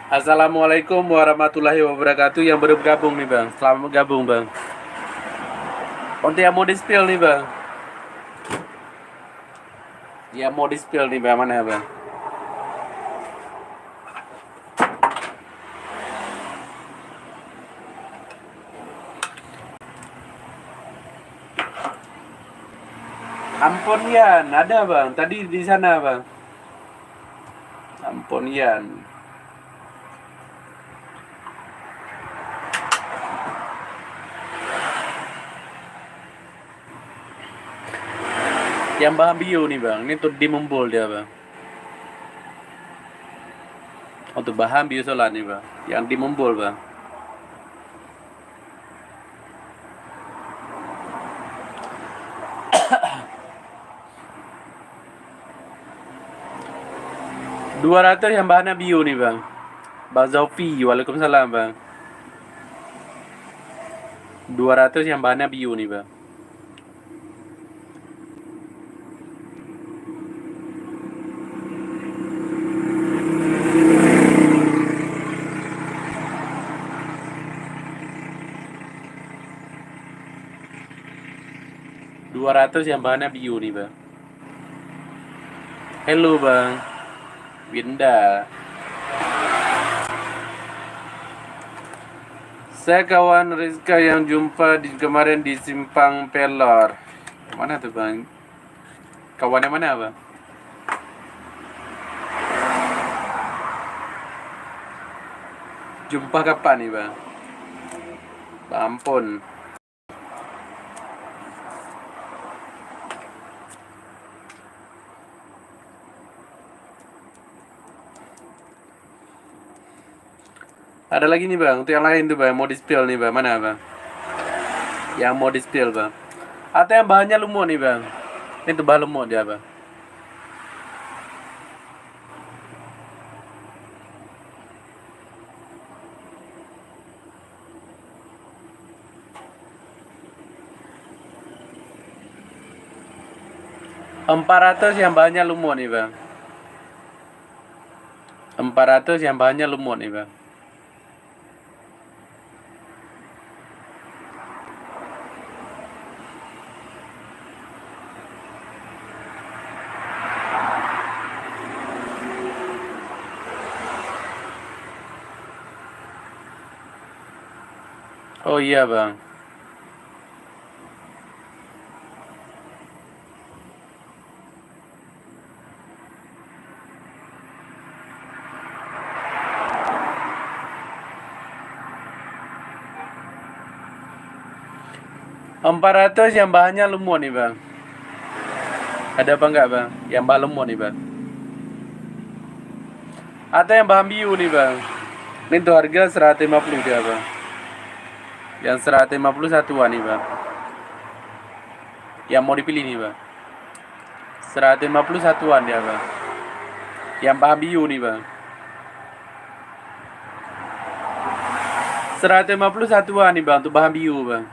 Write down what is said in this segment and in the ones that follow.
Assalamualaikum warahmatullahi wabarakatuh. Yang baru bergabung nih bang, selamat bergabung bang. Untuk yang mau di spill nih bang, yang mau di spill nih bang, mana ya bang? Ampun Yan, ada bang, tadi di sana bang. Ampun Yan. Yang bahan bio nih bang, ini tuh dimumpul dia bang. Untuk bahan bio solar nih bang, yang dimumpul bang. Dua ratus yang bahannya bio nih bang. Bang Zofi, waalaikumsalam bang. 200 yang bahannya bio nih bang. Dua ratus yang bahannya bio nih bang. Hello bang, Winda. Saya kawan Rizka yang jumpa kemarin di Simpang Pelor. Mana tuh bang? Kawannya mana bang? Jumpa kapan nih bang? Bang Ampun. Ada lagi nih bang, untuk yang lain tuh bang, mau di spill nih bang, mana bang? Yang mau di spill bang. Atau yang bahannya lumut nih bang. Ini tuh bahan lumut dia bang. Ratus yang bahannya lumut nih bang. 400 yang bahannya lumut nih bang. Oh iya bang. Ratus yang bahannya lumut nih bang. Ada apa enggak bang? Yang bahan lumut nih bang. Atau yang bahan bio nih bang. Ini tuh harga 150 dia bang. Yang 150 satuan nih bang. Yang mau dipilih nih bang. 150 satuan dia bang. Yang bahan bio nih bang. 150 satuan nih bang, untuk bahan bio bang.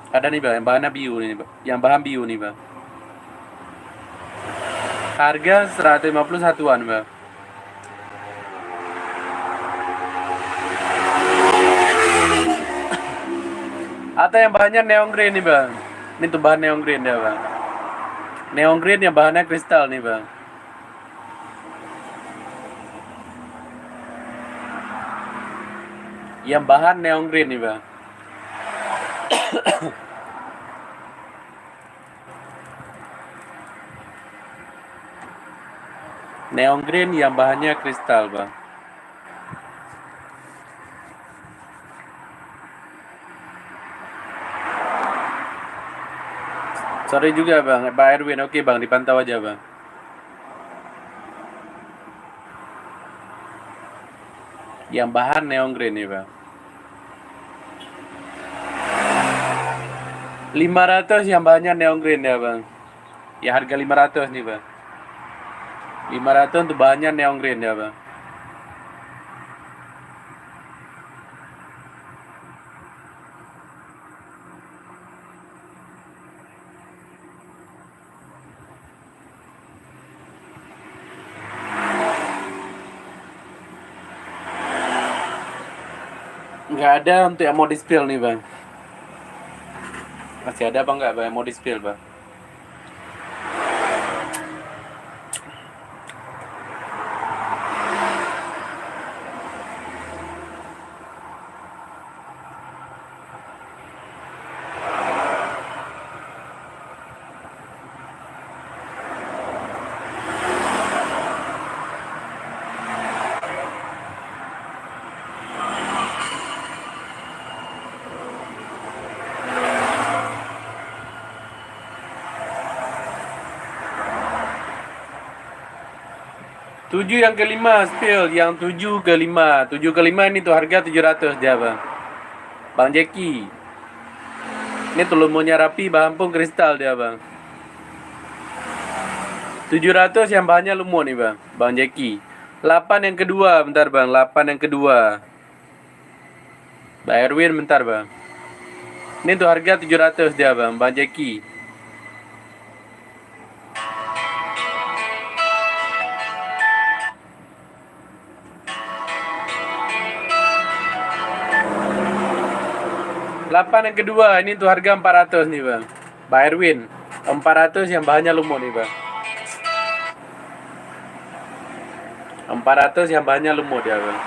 Ada nih bang, yang bahannya bio nih bang. Yang bahan bio nih bang. Harga 150 satuan bang. Atau yang bahannya neon green nih bang. Ini tuh bahan neon green ya bang. Neon green yang bahannya kristal nih bang. Yang bahan neon green nih bang. Neon green yang bahannya kristal bang. Sorry juga bang, Pak Erwin. Oke bang, dipantau aja bang. Yang bahan neon green nih bang. 500 yang bahannya neon green ya bang. Ya harga 500 nih bang. 500 untuk bahannya neon green ya bang. Nggak ada untuk yang mau di-spill nih bang. Masih ada apa nggak bang yang mau di-spill bang? Tujuh yang kelima spill, yang 7 ke 5 ini tuh harga 700 dia bang. Bang Jeki, ini tuh lumonya rapi, bahan pun kristal dia bang. 700 yang bahannya lumut nih bang, Bang Jeki. 8 yang kedua, bentar bang, 8 yang kedua. Bang Erwin bentar bang. Ini tuh harga 700 dia bang Jeki. Delapan yang kedua, ini tuh harga 400 nih bang Erwin. 400 yang bahannya lumut nih bang. 400 yang bahannya lumut ya bang.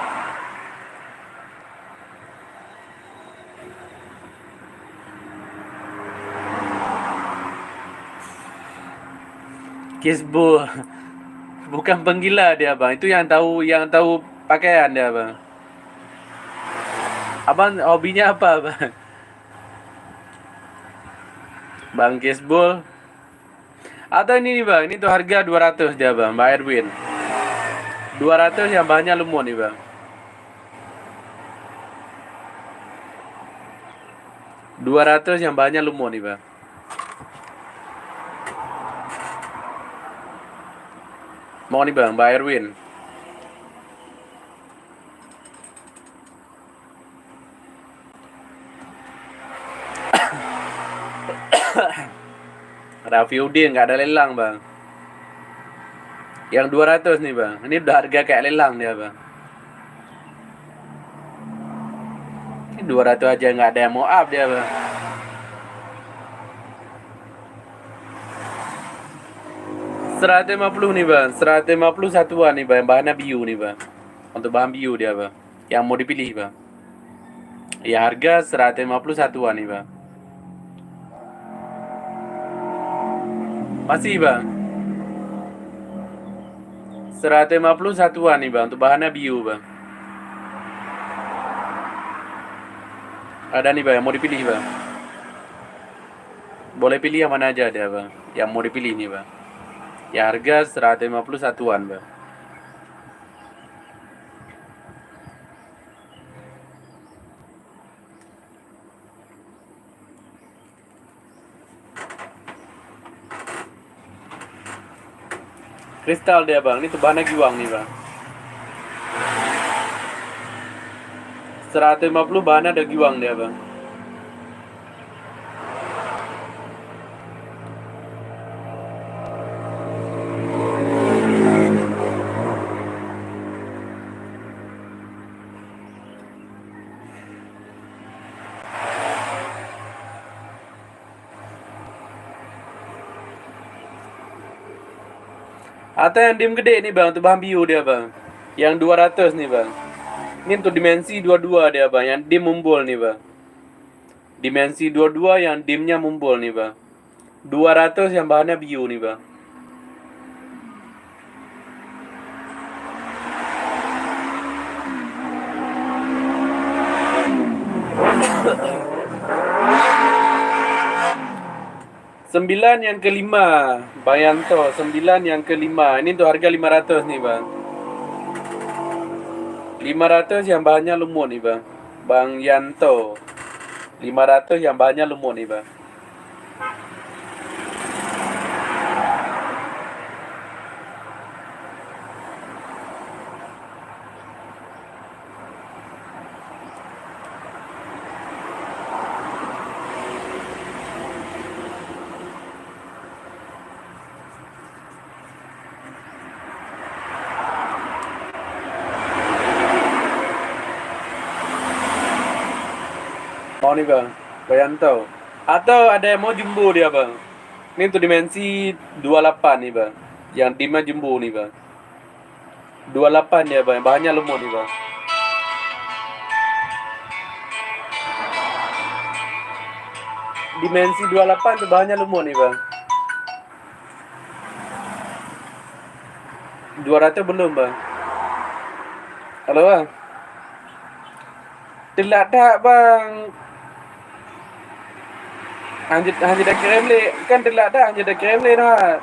Kisbu bukan penggila dia bang, itu yang tahu pakaian dia bang. Abang hobinya apa bang? Bang Kisbul. Atau ini nih bang, ini tuh harga 200 dia bang Erwin. 200 yang bahannya lumut nih bang. 200 yang bahannya lumut nih bang. Mau nih bang Erwin. Rafiuddin nggak ada lelang bang. Yang 200 nih bang. Ini udah harga kayak lelang dia bang. Ini 200 aja nggak ada yang mau up dia bang. 150 nih bang. 150 satuan nih bang. Bahannya bio nih bang. Untuk bahan bio dia bang. Yang mau dipilih bang. Ya harga 150 satuan nih bang. Masih bang. 150 satuan nih bang. Untuk bahannya bio bang. Ada nih bang yang mau dipilih bang. Boleh pilih yang mana aja dia bang. Yang mau dipilih nih bang. Ya harga 150 satuan bang. Kristal dia bang. Ini tuh bahannya giwang nih bang. 150 bahannya ada giwang dia bang. Atau yang dim gede nih bang, untuk bahan bio dia bang. Yang 200 nih bang. Ini untuk dimensi 22 dia bang, yang dim mumbul nih bang. Dimensi 22 yang dimnya mumbul nih bang. 200 yang bahannya bio nih bang. Sembilan yang kelima, Bang Yanto. 9 yang kelima. Ini tuh harga 500 nih bang. 500 yang bahannya lumut nih bang. Bang Yanto. 500 yang bahannya lumut nih bang. nih bang, Bayanto. Atau ada yang mau jumbo dia bang. Ini untuk dimensi 28 nih bang. Yang dimnya jumbo nih bang. 28 dia bang, bahannya lemot nih bang. Dimensi 28 tuh bahannya lemot nih bang. 200 belum bang. Halo bang. Tidak ada bang. Hanya dah kirim le. Kan tidak ada hanya dah kirim le nah.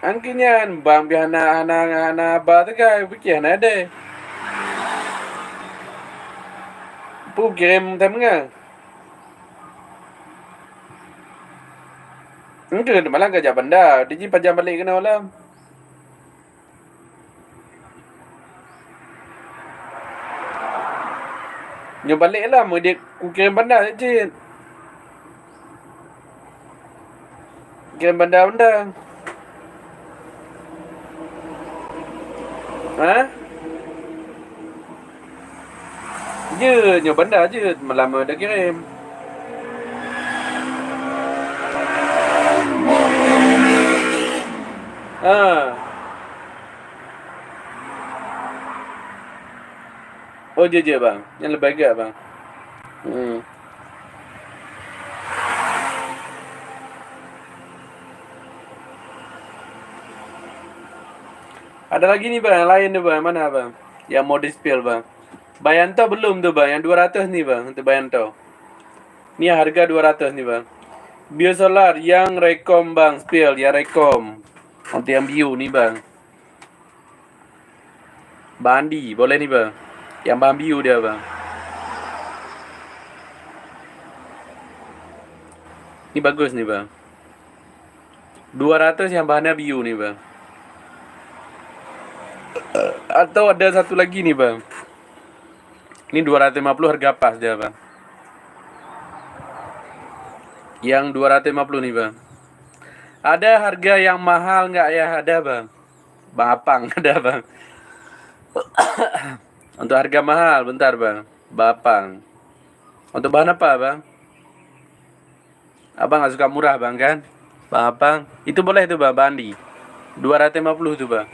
Angkinya bang bihana hana ba tu kai bikin ada. Pu kirim tem nga. Enggak malah kerja benda. Diji pajam balik kena malam. Nyo balik lah mau dia ku kirim benda je. Kirim benda. Ha? Je, nyo benda je malam dah kirim. Ha. Oh je bang. Yang lebih agak bang. Ada lagi nih bang, yang lain nih bang, mana bang? Yang mau di-spill bang. Bayanto belum tuh bang, yang 200 nih bang, untuk Bayanto. Ini harga 200 nih bang. Biosolar yang rekom bang, spill, ya rekom. Untuk yang bio nih bang. Bandi, boleh nih bang. Yang bahan bio dia bang. Ini bagus nih bang. 200 yang bahannya bio nih bang. Atau ada satu lagi nih bang. Ini 250 harga pas dia bang. Yang 250 nih bang. Ada harga yang mahal nggak ya? Ada bang. Bang Apang ada bang. Untuk harga mahal, bentar bang. Bang Apang. Untuk bahan apa bang? Abang nggak suka murah bang kan? Bang Apang. Itu boleh tuh bang, Bandi. 250 tuh bang.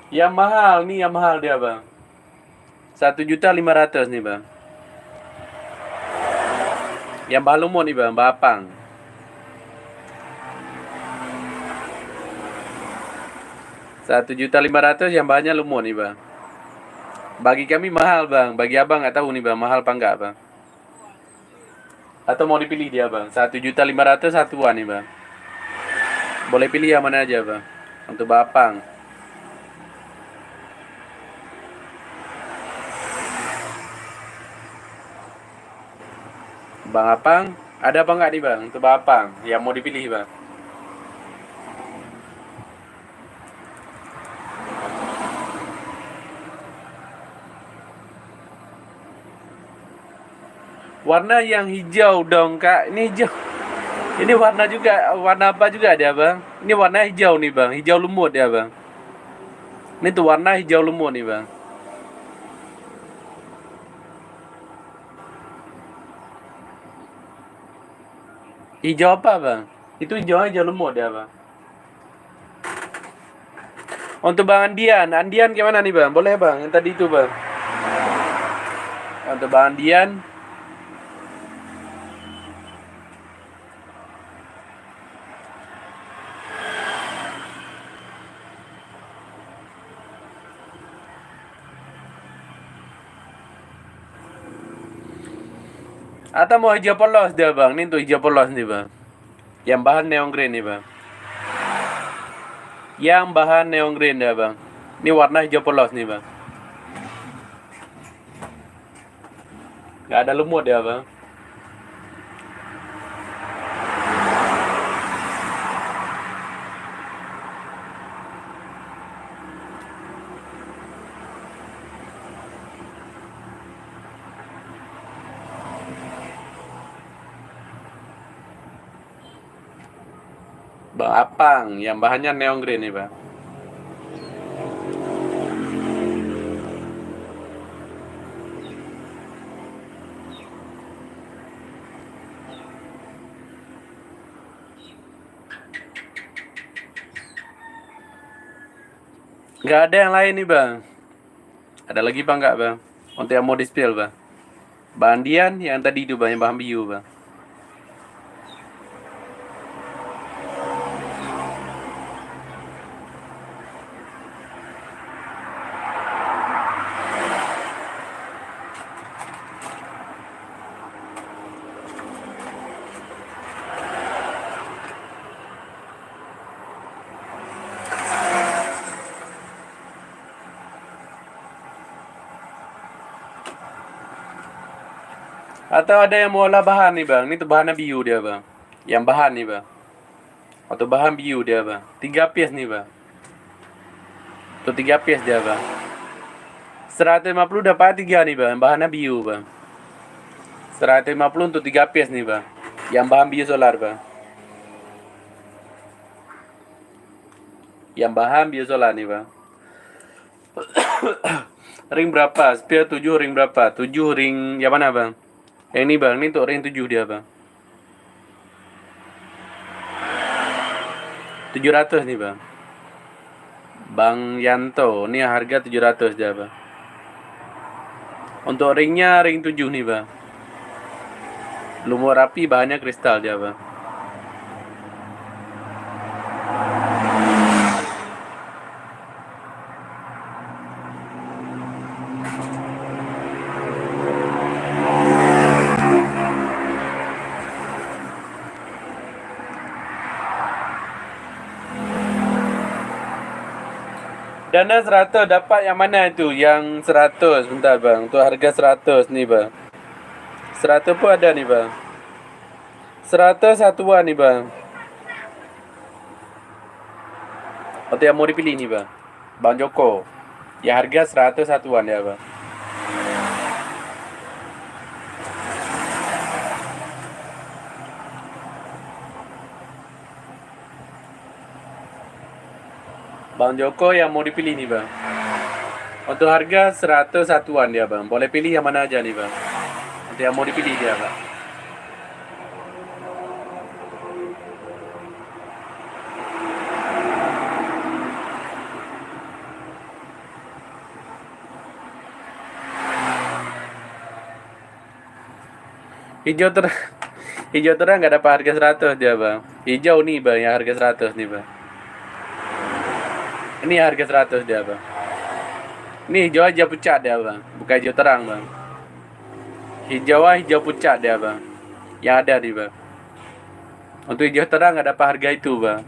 Yang mahal nih, yang mahal dia bang. 1.500.000 nih bang. Yang bahan lumut nih bang, Bang Apang. 1.500.000 yang bahannya lumut nih bang. Bagi kami mahal bang, bagi abang nggak tahu nih bang, mahal apa enggak bang. Atau mau dipilih dia bang, 1.500.000 satuan nih bang. Boleh pilih yang mana aja bang. Untuk Bang Apang. Bang Apang, ada apa enggak nih bang untuk Bang Apang yang mau dipilih bang? Warna yang hijau dong kak, ini hijau. Ini warna juga, warna apa juga dia bang? Ini warna hijau nih bang, hijau lumut ya bang. Ini tuh warna hijau lumut nih bang. Hijau apa bang? Itu hijau lumut ya bang. Untuk Bang Andian, Andian gimana nih bang? Boleh bang, yang tadi itu bang. Untuk Bang Andian, atau mau hijau polos dia bang? Ini tuh hijau polos nih bang. Yang bahan neon green nih bang. Yang bahan neon green ya bang. Ini warna hijau polos nih bang. Gak ada lumut ya bang. Bang Apang, yang bahannya neon green nih bang. Nggak ada yang lain nih bang. Ada lagi bang nggak bang? Untuk yang mau di-spill bang. Bandian yang tadi itu bang, yang bahan biu bang. Atau ada yang mau olah bahan nih bang. Ini tuh bahannya biu dia bang. Yang bahan nih bang. Atau bahan biu dia bang. 3 piece nih bang. Tuh 3 piece dia bang. 150 dapat 3 nih bang. Bahannya biu bang. 150 untuk 3 piece nih bang. Yang bahan biu solar bang. Yang bahan biu solar nih bang. Ring berapa? Spare 7 ring berapa? 7 ring yang mana bang? Yang ini bang. Ini untuk ring 7 dia bang. 700 nih bang. Bang Yanto, ini harga 700 dia bang. Untuk ringnya ring 7 nih bang. Lumur rapi, bahannya kristal dia bang. Dana 100 dapat yang mana itu? Yang 100. Bentar bang. Untuk harga 100 nih bang. 100 pun ada nih bang. 100 satuan nih bang. Atau yang mau dipilih nih bang. Bang Joko. Ya harga 100 satuan ya bang. Bang Joko yang mau dipilih nih bang. Untuk harga 100 satuan dia bang. Boleh pilih yang mana aja nih bang. Untuk yang mau dipilih dia bang. Hijau terang. Hijau terang nggak dapat harga 100 dia bang. Hijau nih bang yang harga 100 nih bang. Ini harga 100 dia bang. Ini hijau aja pucat dia bang. Bukan hijau terang bang. Hijau pucat dia bang. Yang ada nih bang. Untuk hijau terang nggak dapat harga itu bang.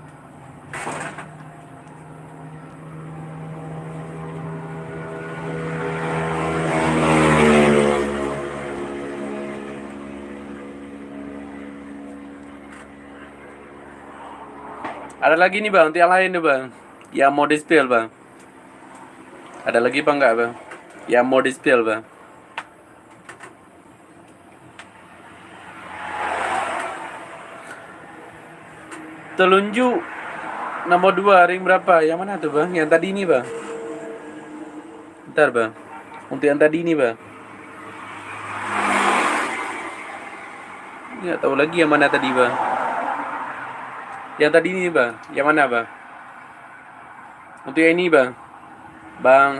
Ada lagi nih bang, untuk yang lain nih bang. Yang mau di-spill bang. Ada lagi bang nggak bang? Yang mau di-spill bang. Telunjuk nomor 2 ring berapa? Yang mana tuh bang? Yang tadi ini bang. Bentar bang. Untuk yang tadi ini bang. Nggak tahu lagi yang mana tadi bang. Yang tadi ini bang. Yang mana bang? Untuk yang ini bang. Bang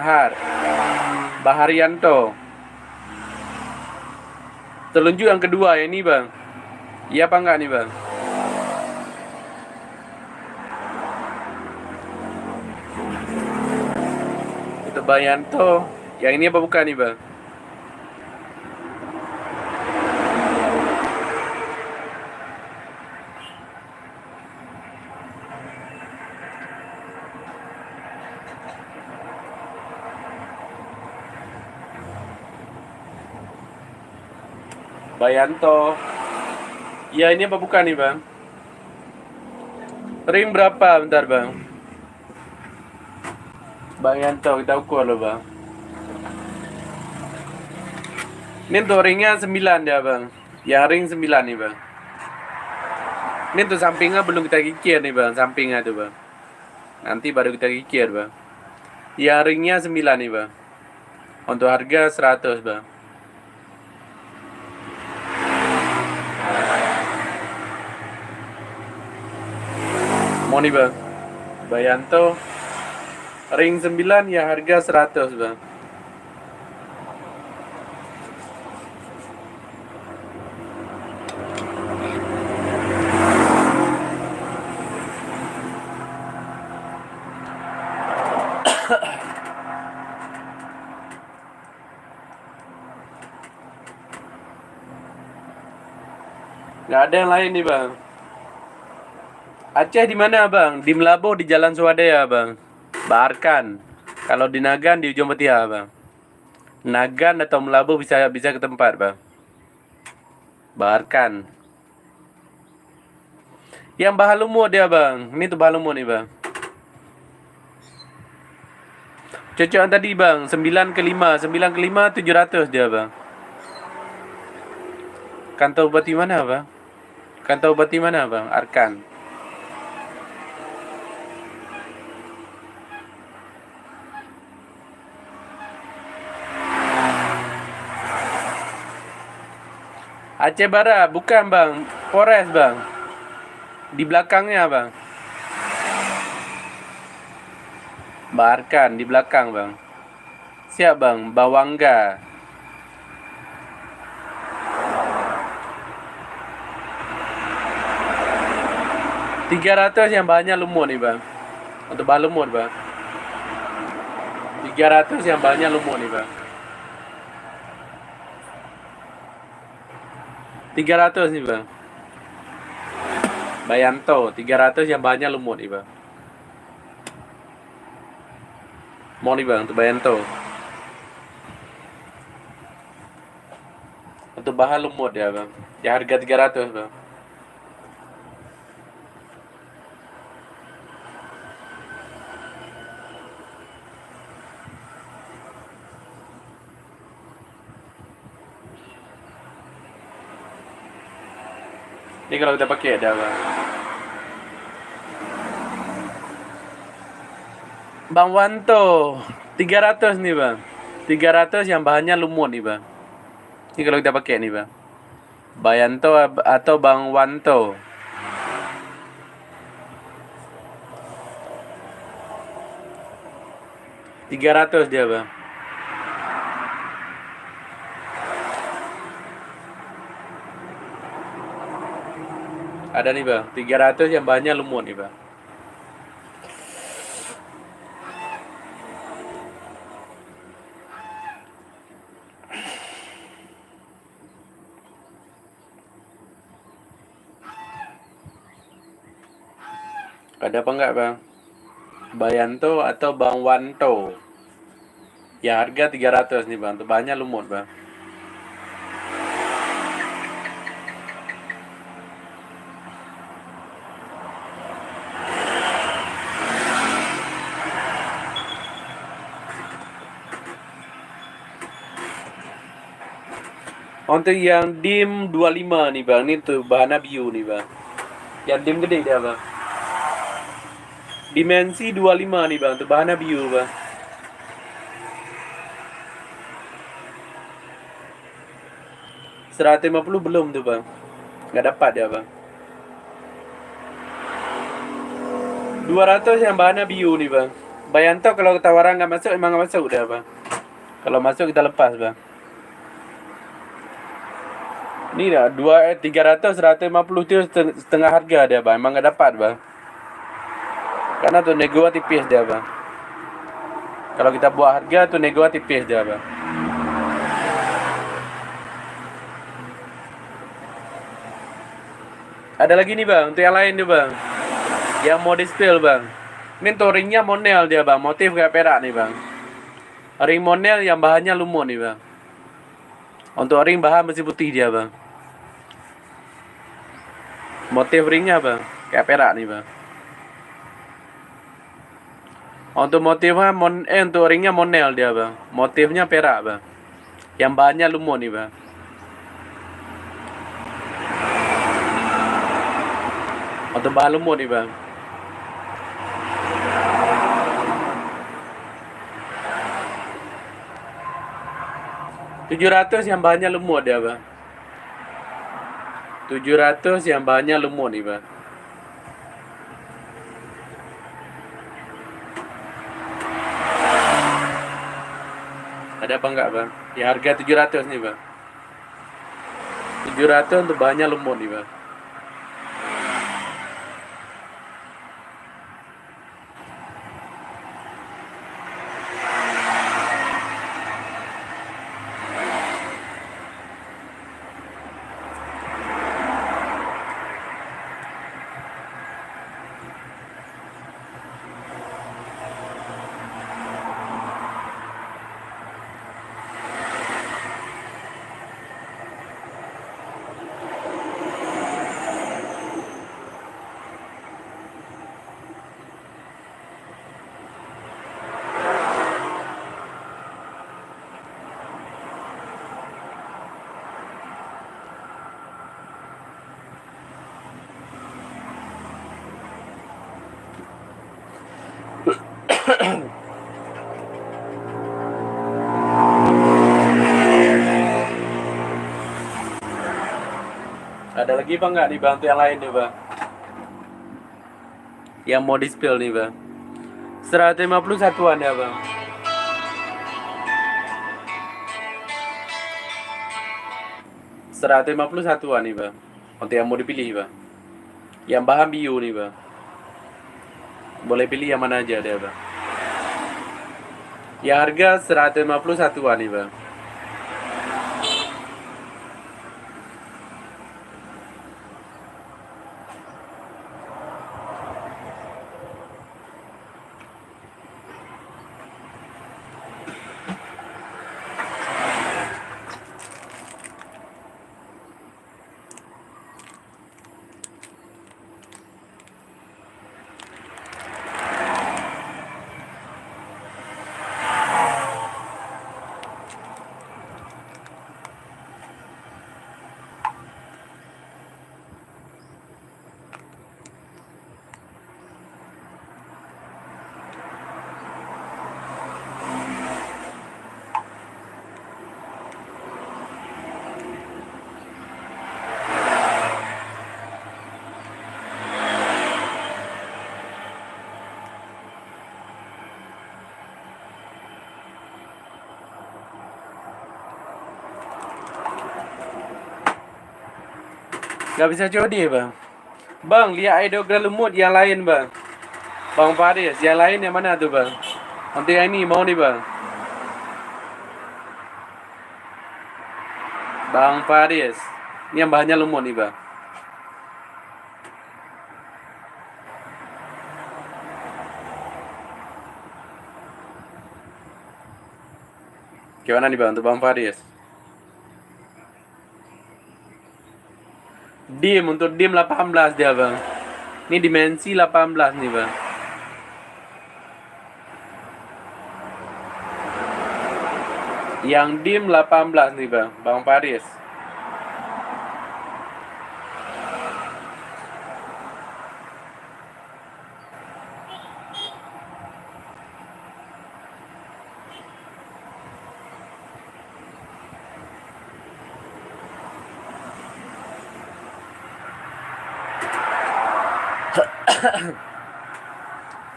Haryanto. Telunjuk yang kedua yang ini bang. Iya apa enggak nih bang? Itu Bang Yanto. Yang ini apa bukan nih bang? Bayanto. Ya ini apa bukan nih bang? Ring berapa? Bentar bang. Bang Yanto kita ukur loh bang. Ini untuk ringnya 9 dia bang. Yang ring 9 nih bang. Ini untuk sampingnya belum kita kikir nih bang. Sampingnya tuh bang. Nanti baru kita kikir bang. Yang ringnya 9 nih bang. Untuk harga 100 bang. Mau nih bang. Bayanto. Ring 9 yang harga 100 bang. Nggak ada yang lain nih bang. Aceh di mana bang? Di Melabo di Jalan Swadaya bang. Baarkan. Kalau di Nagan di Ujung Petia bang. Nagan atau Melabo bisa bisa ke tempat bang. Baarkan. Yang bahan lumut dia bang. Ini tuh bahan lumut nih bang. Cocokan tadi bang. 9 ke 5. 9 ke 5 700 dia bang. Kantau bati mana bang? Kantau bati mana bang? Arkan. Aceh Barat, bukan bang. Polres bang. Di belakangnya bang. Baarkan di belakang bang. Siap bang. Bawangga. 300 yang bahannya lumut nih bang. Untuk bahan lumut bang. 300 yang bahannya lumut nih bang. 300 nih bang. Bayanto 300 yang bahannya lumut nih bang. Mau nih bang untuk Bayanto. Untuk bahan lumut ya bang. Ya harga 300 bang. Ini kalau kita pakai ada bang. Bang Wanto 300 nih bang. 300 yang bahannya lumut nih bang. Ini kalau kita pakai nih bang. Bayanto atau Bang Wanto. $300 dia bang. Ada nih bang. 300 yang bahannya lumut nih bang. Ada apa enggak bang? Bayanto atau Bang Wanto. Ya harga 300 nih bang. Tuh bahannya lumut bang. Untuk yang dim 25 nih bang. Ini tuh bahannya biu nih bang. Yang dim gede dia bang. Dimensi 25 nih bang. Tuh bahannya biu bang. 150 belum tuh bang. Nggak dapat dia bang. 200 yang bahannya biu nih bang. Bayanto kalau tawaran nggak masuk emang nggak masuk udah bang. Kalau masuk kita lepas bang. Ini dah 300 150 itu setengah harga dia bang. Emang nggak dapat bang. Karena tuh nego tipis dia bang. Kalau kita buat harga tuh nego tipis dia bang. Ada lagi nih bang, untuk yang lain nih bang. Yang mau display bang. Ini tuh ringnya monel dia bang, motif kayak perak nih bang. Ring monel yang bahannya lumut nih bang. Untuk ring bahan besi putih dia bang. Motif ringnya bang, kayak perak nih bang. Untuk motifnya untuk ringnya monel dia bang. Motifnya perak bang. Yang bahannya lumut nih bang. Untuk bahan lumut nih bang. $700 yang bahannya lumut dia bang. 700 yang bahannya lumut nih bang. Ada apa enggak bang? Ya harga 700 nih bang. 700 untuk bahannya lumut nih bang. Ada lagi bang nggak dibantu yang lain nih bang? Yang mau di spill nih bang. 150 satuan ya bang. 150 satuan nih bang. Untuk yang mau dipilih bang. Yang bahan bio nih bang. Boleh pilih yang mana aja deh bang. Ya harga 150 satuan nih bang. Gak bisa COD bang. Bang, lihat ideogram lumut yang lain bang. Bang Faris, yang lain yang mana tuh bang? Untuk yang ini mau nih bang. Bang Faris, ini yang bahannya lumut nih bang. Gimana nih bang untuk Bang Faris? Dim, untuk dim 18 dia bang. Ini dimensi 18 nih bang. Yang dim 18 nih bang, Bang Faris.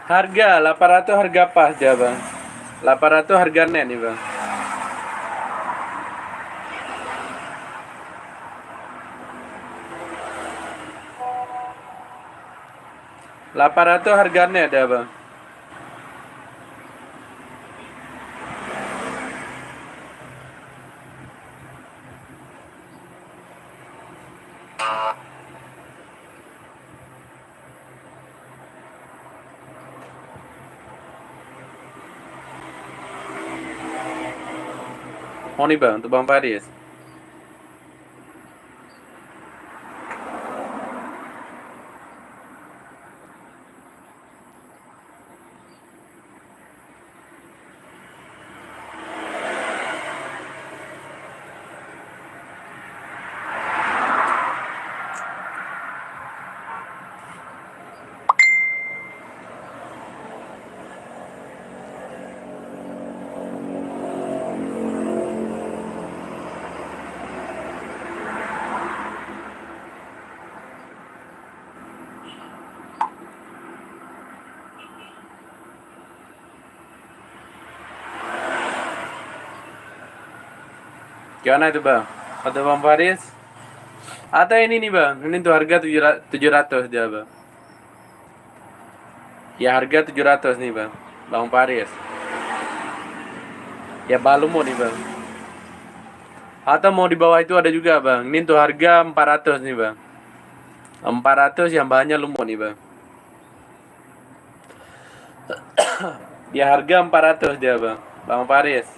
Harga 800 harga pas dia bang. 800 harga net nih bang. 800 harga net ya bang. Mau nih bang untuk Bang Faris. Gimana itu bang? Atau bang Faris? Atau ini nih bang, ini tuh harga 700 dia bang. Ya harga 700 nih bang, bang Faris. Ya balum mau nih bang. Atau mau di bawah itu ada juga bang. Ini tuh harga 400 nih bang. 400 yang bahannya lumut nih bang. Dia harga 400 dia bang, bang Faris.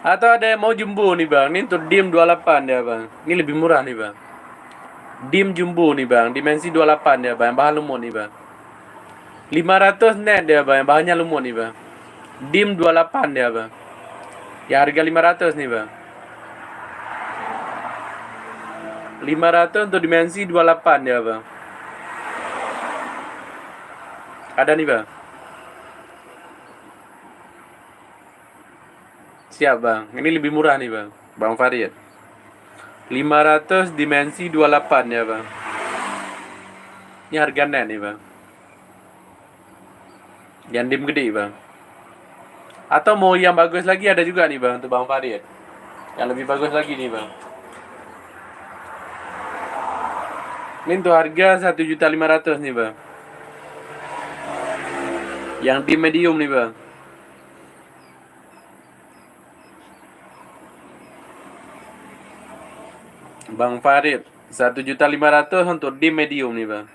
Atau ada yang mau jumbo nih bang. Ini tuh dim 28 dia bang. Ini lebih murah nih bang. Dim jumbo nih bang, dimensi 28 dia bang, bahan lumut nih bang. 500 net dia bang, bahannya lumut nih bang. Dim 28 dia bang. Ya harga 500 nih bang. 500 untuk dimensi 28 dia bang. Ada nih bang. Siap bang, ini lebih murah nih bang, bang Farid. 500 dimensi 28 ya bang. Ini harga net nih bang. Yang dim gede bang. Atau mau yang bagus lagi ada juga nih bang, untuk bang Farid. Yang lebih bagus lagi nih bang. Ini untuk harga 1.500.000 nih bang. Yang dim medium nih bang. Bang Farid 1.500.000 untuk dim medium nih bang.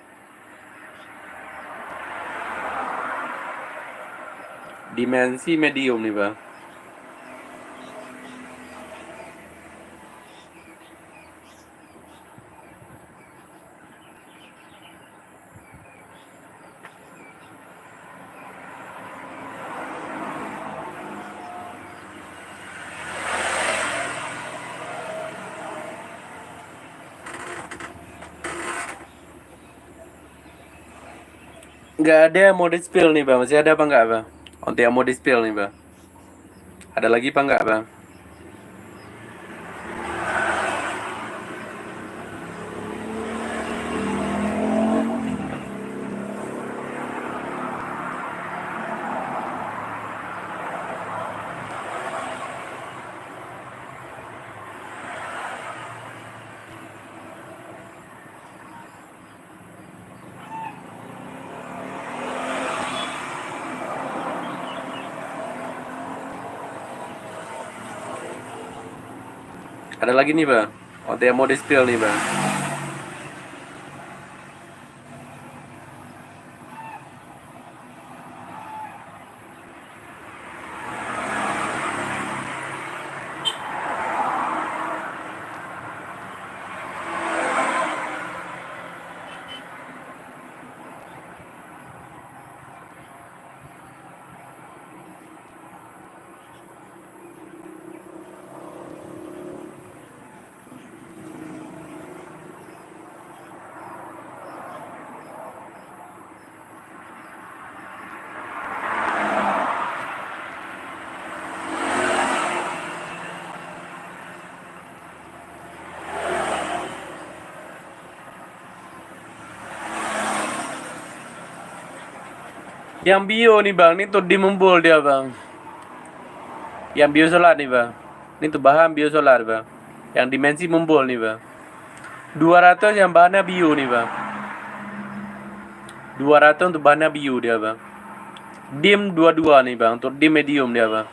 Dimensi medium nih bang. Nggak ada yang mau di-spill nih bang. Masih ada apa nggak bang? Untuk yang mau di-spill nih bang. Ada lagi apa nggak bang? Ada lagi nih bang. Untuk yang mau di-spill nih bang. Yang bio nih bang, ini tuh dimumbul dia bang. Yang bio solar nih bang. Ini tuh bahan bio solar bang. Yang dimensi mumbul nih bang. 200 yang bahannya bio nih bang. 200 untuk bahannya bio dia bang. Dim 22 nih bang, untuk dim medium dia bang.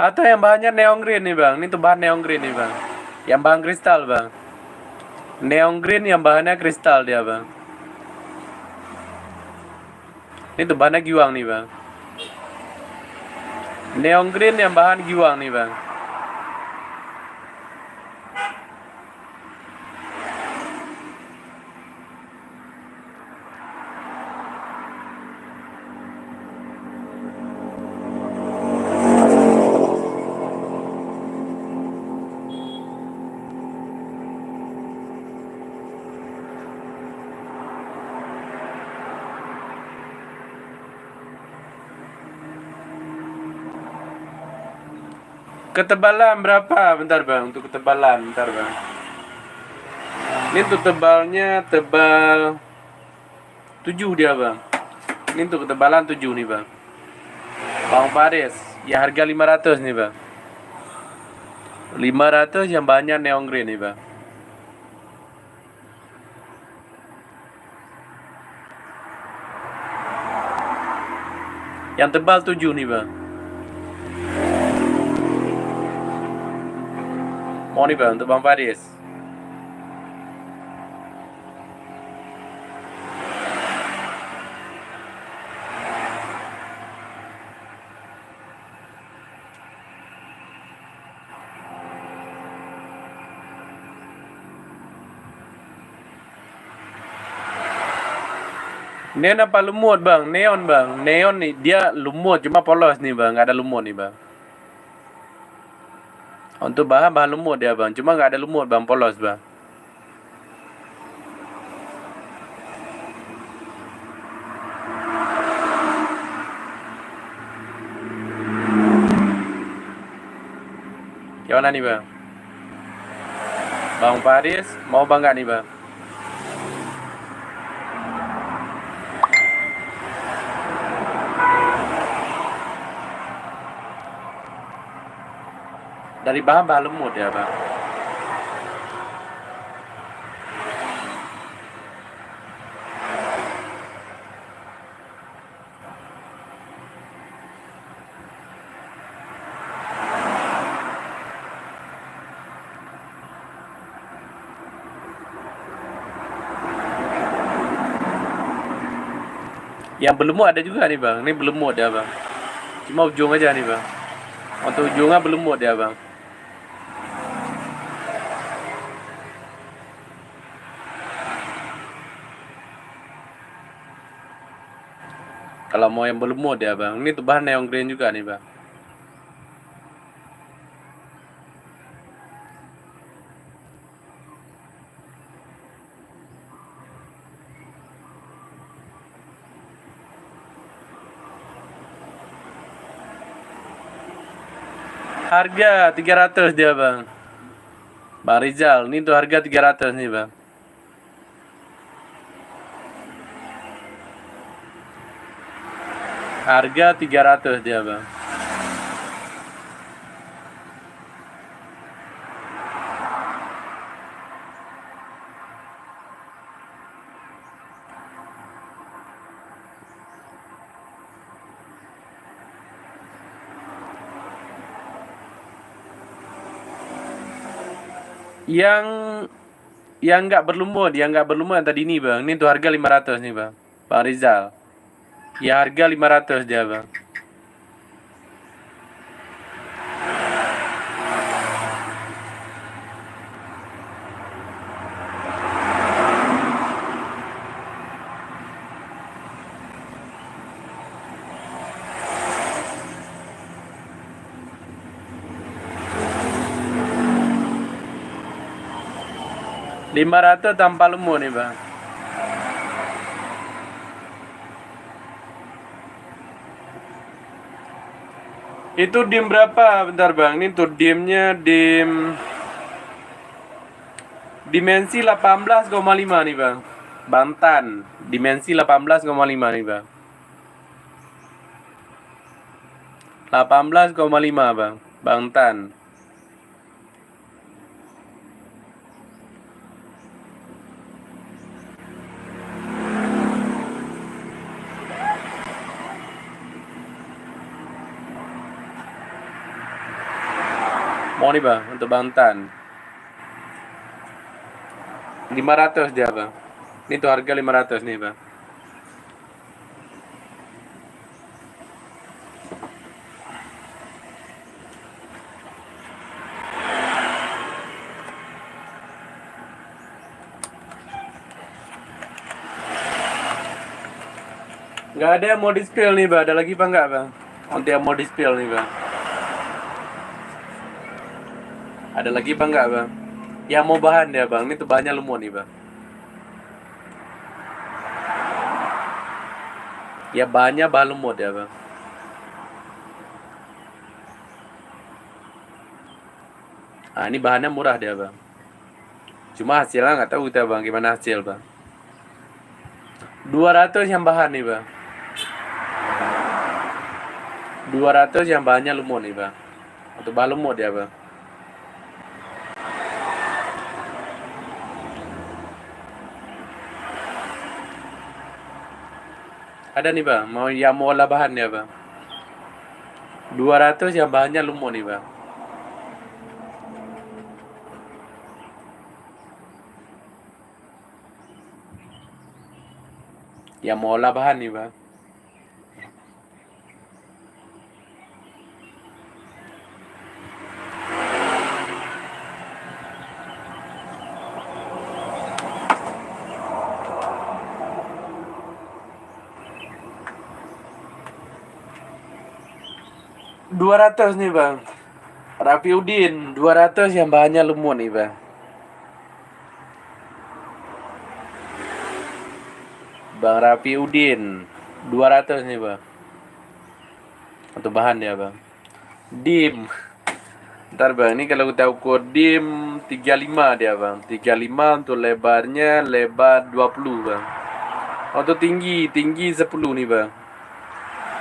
Atau yang bahannya neon green nih bang. Ini tuh bahan neon green nih bang. Yang bahan kristal bang. Neon green yang bahannya kristal dia bang. Ini tuh bahannya giwang nih bang. Neon green yang bahan giwang nih bang. Ketebalan berapa? Bentar bang, untuk ketebalan, bentar bang. Ini tuh tebalnya tebal 7 dia bang. Ini tuh ketebalan 7 nih bang. Bang Faris, ya harga 500 nih bang. 500 yang banyak neon green nih bang. Yang tebal 7 nih bang. Mau nih bang untuk Bang Faris. Neon apa lumut bang? Neon bang. Neon nih dia lumut cuma polos nih bang. Nggak ada lumut nih bang. Untuk bahan lumut dia bang. Cuma nggak ada lumut bang. Polos bang. Yang mana nih bang? Bang Faris mau bang nggak nih bang? Dari bahan lumut ya bang. Yang berlumut ada juga nih bang. Ini berlumut ya bang. Cuma ujung aja nih bang. Untuk ujungnya berlumut ya bang. Kalau mau yang berlumut ya bang. Ini tuh bahan neon green juga nih bang. Harga 300 dia bang. Bang Rizal, ini tuh harga 300 nih bang. Harga 300 dia bang. Yang yang nggak berlumut yang tadi ini bang. Ini tuh harga 500 nih bang. Bang Rizal. Ya harga 500 dia bang. Rp500 tanpa lumut nih bang. Itu dim berapa? Bentar bang. Ini tuh dimnya dim dimensi 18,5 nih bang. Bantan. Dimensi 18,5 nih bang. 18,5 bang. Bantan. Mau nih bang untuk Bantan. 500 dia bang. Ini tuh harga 500 nih bang. Nggak ada yang mau di-spill nih bang, ada lagi bang nggak bang? Untuk yang mau di-spill nih bang. Ada lagi bang nggak bang? Yang mau bahan ya bang, ini tuh bahannya lumut nih bang. Ya bahannya bahan lumut ya bang. Ah ini bahannya murah dia bang. Cuma hasilnya nggak tahu kita bang, gimana hasil bang. 200 yang bahan nih bang. 200 yang bahannya lumut nih bang. Untuk bahan lumut ya bang. Ada nih bang, mau olah bahan ya bang. 200 yang bahannya lumut nih bang. Yang mau olah bahan nih bang. Dua ratus nih bang. Rafi Udin 200 yang bahannya lumut nih bang. Bang Rafi Udin 200 nih bang. Untuk bahan ya bang. Dim. Ntar bang, ini kalau kita ukur dim 35 dia bang. 35 untuk lebarnya lebar 20 bang. Untuk tinggi 10 nih bang.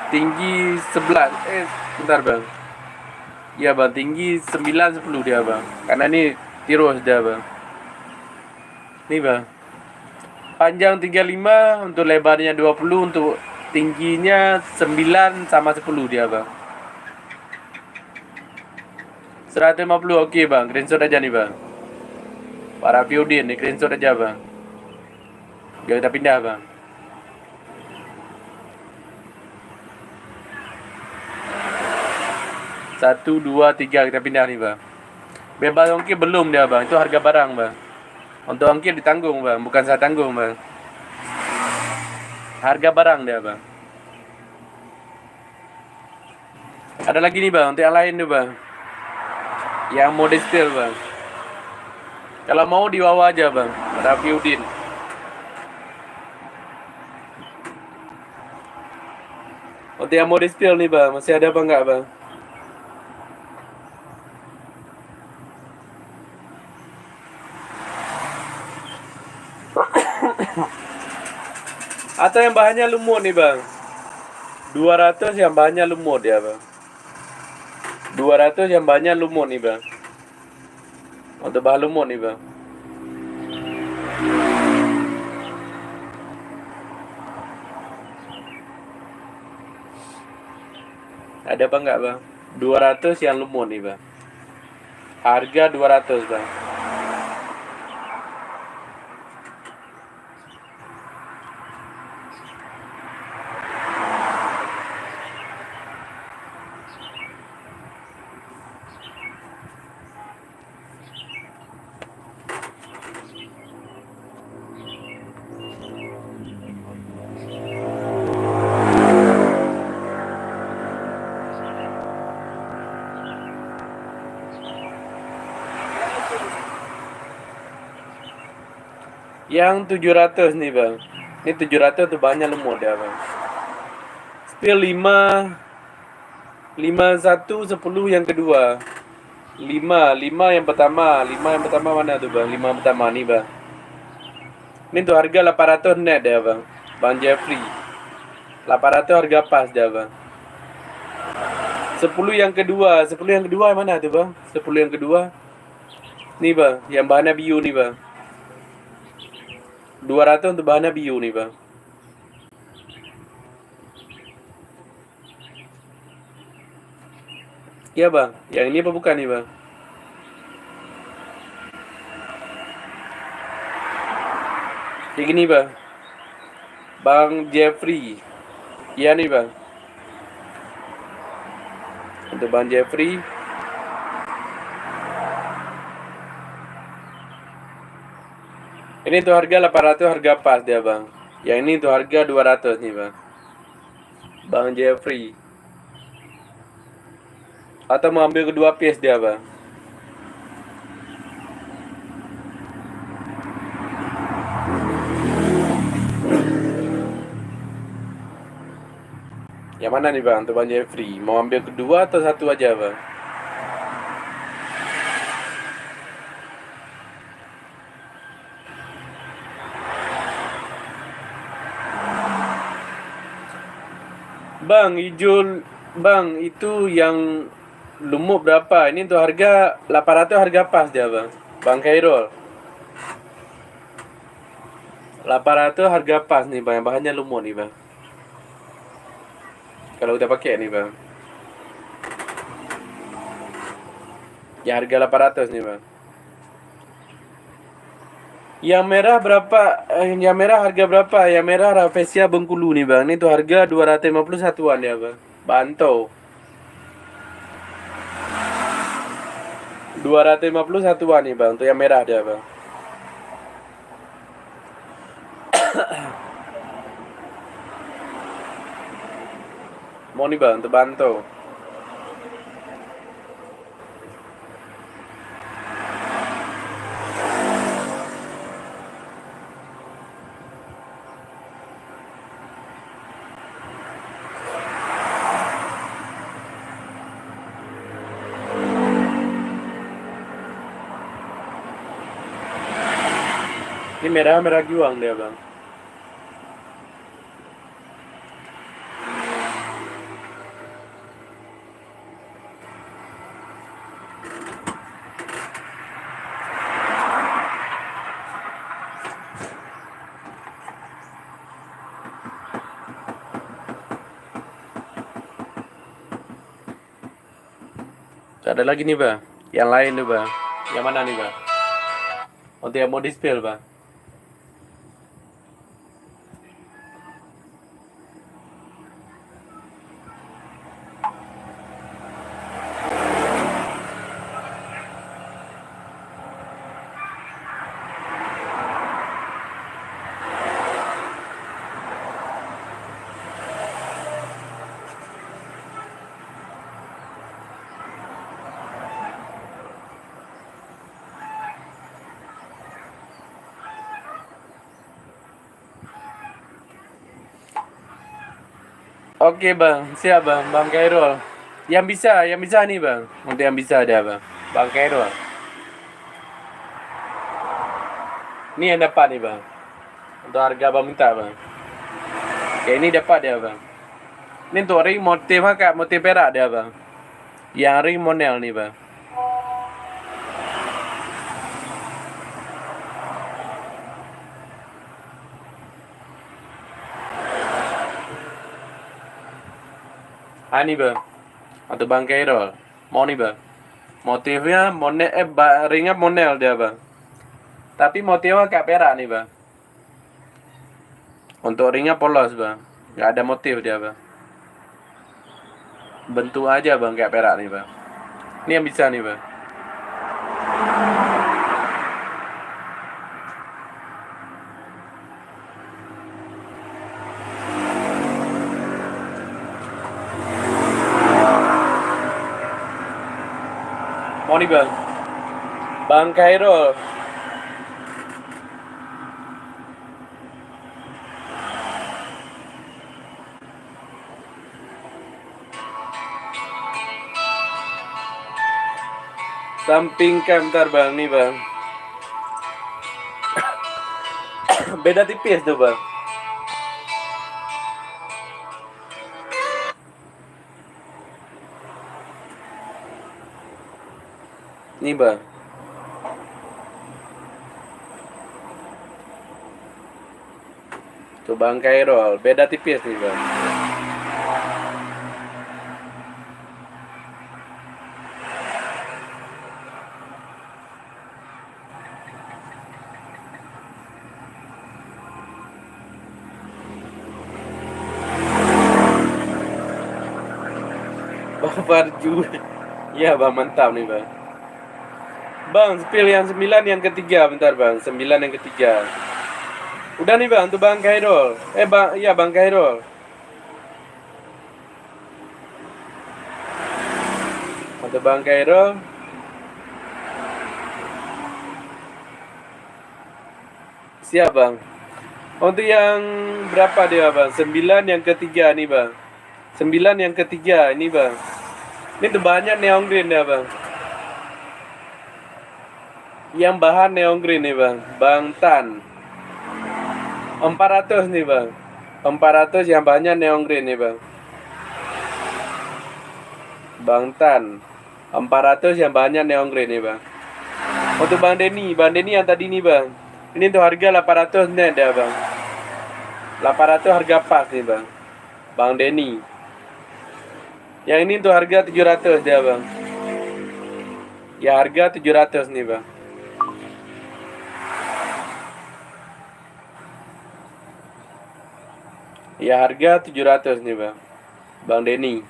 Tinggi 11. Bentar bang. Ya bang, tinggi 9 10 dia bang. Karena ini tirus dia bang. Nih bang. Panjang 35 untuk lebarnya 20 untuk tingginya 9 sama 10 dia bang. 150 oke bang, screenshot aja nih bang. Pak Rafiudin nih screenshot aja bang. Biar kita pindah bang. Satu, dua, tiga kita pindah nih bang. Bebas ongkir belum dia bang, itu harga barang bang. Untuk ongkir ditanggung bang, bukan saya tanggung bang. Harga barang dia bang. Ada lagi nih bang, untuk yang lain nih bang. Yang mau di-spill bang. Kalau mau di bawah aja bang, Rafiudin. Untuk yang mau di-spill nih bang, masih ada apa enggak bang? Atau yang bahannya lumut nih bang. 200 yang bahannya lumut ya bang. 200 yang bahannya lumut nih bang. Untuk bahan lumut nih bang. Ada apa enggak bang? 200 yang lumut nih bang. Harga 200 bang. Yang 700 nih bang. Ini 700 tuh bahannya lumut ya bang. Spill 5 1 10 yang kedua. 5 yang pertama. 5 yang pertama mana tuh bang? 5 pertama nih bang. Ini tuh harga 800 net ya bang. Bang Jeffrey. 800 harga pas dia bang. 10 yang kedua. 10 yang kedua mana tuh bang? 10 yang kedua. Nih bang, yang bahannya bio nih bang. 200 untuk bahannya bio nih bang. Iya bang, yang ini apa bukan nih bang? Kayak gini bang. Bang Jeffrey. Iya nih bang. Untuk bang Jeffrey. Ini tuh harga 800 harga pas dia bang. Yang ini tuh harga 200 nih bang. Bang Jeffrey. Atau mau ambil kedua piece dia bang? Yang mana nih bang? Tuh bang Jeffrey. Mau ambil kedua atau satu aja bang? Bang, hijau bang itu yang lumut berapa? Ini untuk harga 800 harga pas dia bang. Bang Khairul. 800 harga pas nih bang. Bahannya lumut nih bang. Kalau udah pakai nih bang. Ya harga 800 nih bang. Yang merah berapa? Yang merah harga berapa? Yang merah Rafflesia Bengkulu nih bang. Ini tuh harga 250 satuan ya bang. Bantau. 250 satuan nih bang. Untuk yang merah dia bang. Mau nih bang, untuk Bantau. Ini merah giwang dia bang. Ada lagi nih bang. Yang lain nih bang. Yang mana nih bang? Untuk yang mau dispel bang. Oke bang, siap bang, Bang Khairul. Yang bisa nih bang. Untuk yang bisa ada bang, Bang Khairul. Ini yang dapat nih bang. Untuk harga bang minta bang. Oke ini dapat dia bang. Ini untuk ring motif kak, motif perak dia bang. Yang ring monel nih bang. Ini bang. Untuk Bang Khairul. Mau nih bang. Motifnya monel, ringnya monel dia bang. Tapi motifnya kayak perak nih bang. Untuk ringnya polos bang. Gak ada motif dia bang. Bentuk aja bang kayak perak nih bang. Ini yang bisa nih bang. Mau nih bang. Bang Khairul. Samping ntar bang nih bang. Beda tipis tuh bang. Nih bang. Tuh Bang Khairul, beda tipis nih bang. Bang Farju. Iya bang, mantap nih bang. Bang, spill yang 9 yang ketiga, bentar bang. 9 yang ketiga. Udah nih bang, tuh Bang Khairul. Bang, iya Bang Khairul. Untuk Bang Kairul. Siap Bang. Untuk yang berapa dia Bang? 9 yang ketiga nih Bang. 9 yang ketiga ini Bang. Ini tuh banyak neon green ya Bang. Yang bahan neon green nih Bang. Bang Tan. 400 nih Bang. 400 yang banyak neon green nih Bang. Bang Tan. 400 yang banyak neon green nih Bang. Untuk Bang Denny yang tadi nih Bang. Ini tuh harga 800 net ya Bang. 800 harga pas nih Bang. Bang Denny. Yang ini tuh harga 700 dia Bang. Ya harga 700 nih Bang. Ya harga 700 nih Bang. Bang Denny.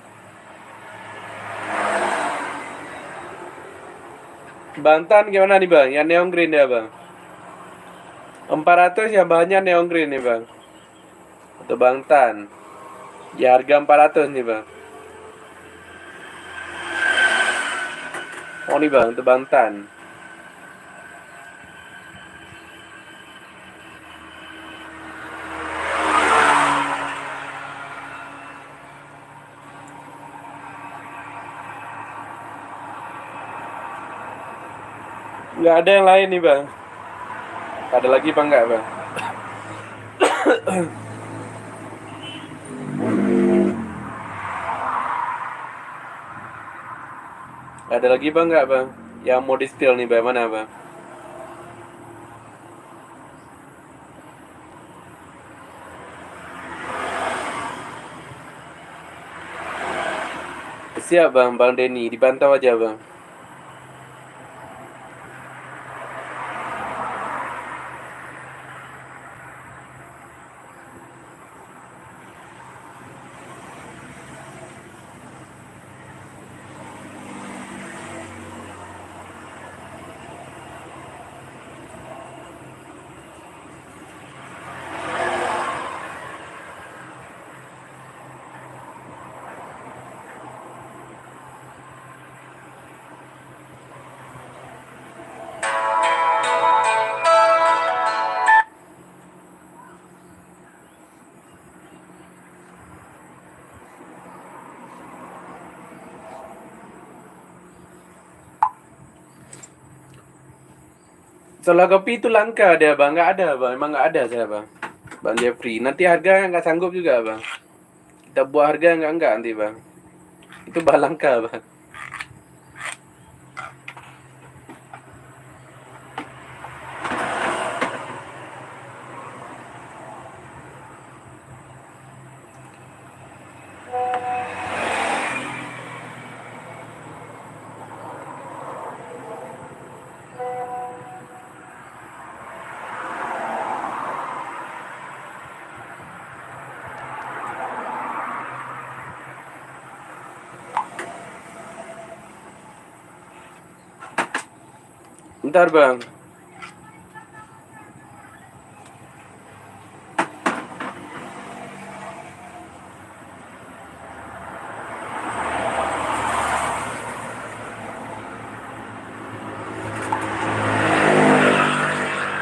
Bantan gimana nih Bang? Yang neon green ya Bang. 400 yang banyak neon green nih Bang. Untuk Bang Tan. Ya harga 400 nih Bang. Oh nih Bang, untuk Bang Tan. Nggak ada yang lain nih Bang. Ada lagi Bang nggak Bang? Ada lagi Bang nggak Bang? Yang mau di spill nih Bang, mana Bang? Siap Bang, Bang Denny. Dipantau aja Bang. Solar kopi itu langka dia Bang, nggak ada Bang. Emang nggak ada saya Bang. Bang Jeffrey. Nanti harga nggak sanggup juga Bang. Kita buat harga nggak nanti Bang. Itu bahan langka Bang. Bentar Bang.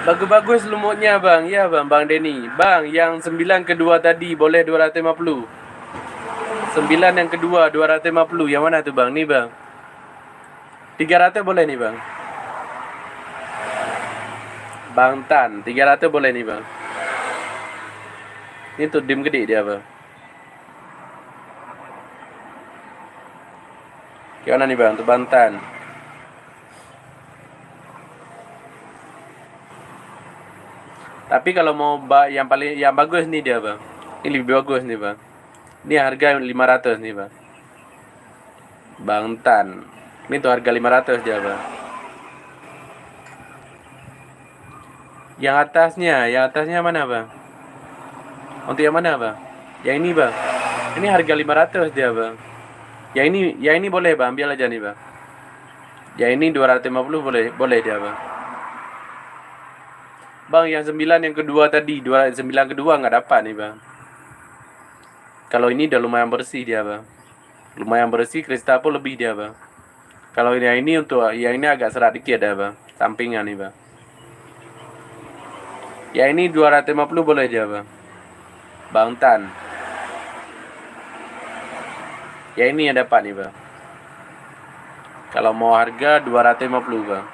Bagus-bagus lumutnya Bang. Ya Bang, Bang Denny. Bang, yang 9 kedua tadi boleh 250. 9 yang kedua 250. Yang mana tuh Bang? Nih Bang. 300 boleh nih Bang. Bang Tan, 300 boleh nih Bang. Ini tuh dim gede dia Bang. Gimana nih Bang? Tuh Bang Tan. Tapi kalau mau yang bagus nih dia Bang. Ini lebih bagus nih Bang. Ini harga 500 nih Bang. Bang Tan. Ini tuh harga 500 dia Bang. Yang atasnya mana Bang? Untuk yang mana Bang? Yang ini Bang. Ini harga 500 dia Bang. Yang ini boleh Bang, ambil aja nih Bang. Yang ini 250 boleh dia Bang. Bang, yang 9 yang kedua tadi, 9 kedua nggak dapat nih Bang. Kalau ini udah lumayan bersih dia Bang. Lumayan bersih, kristal pun lebih dia Bang. Kalau ini untuk yang ini agak serat dikit ya bang, sampingan nih bang. Ya ini 250 boleh aja bang. Bang Tan. Ya ini yang dapat nih bang. Kalau mau harga 250 bang.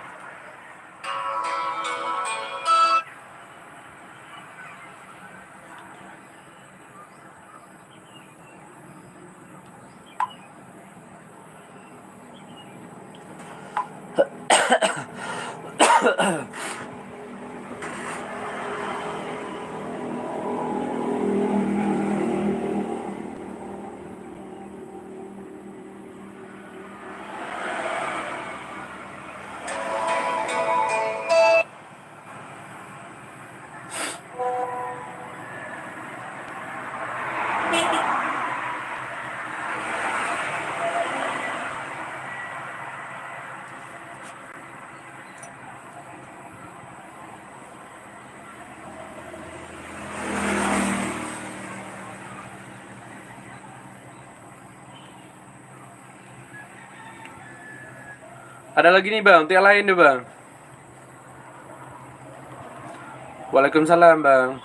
Ada lagi nih bang, untuk yang lain nih bang. Waalaikumsalam bang.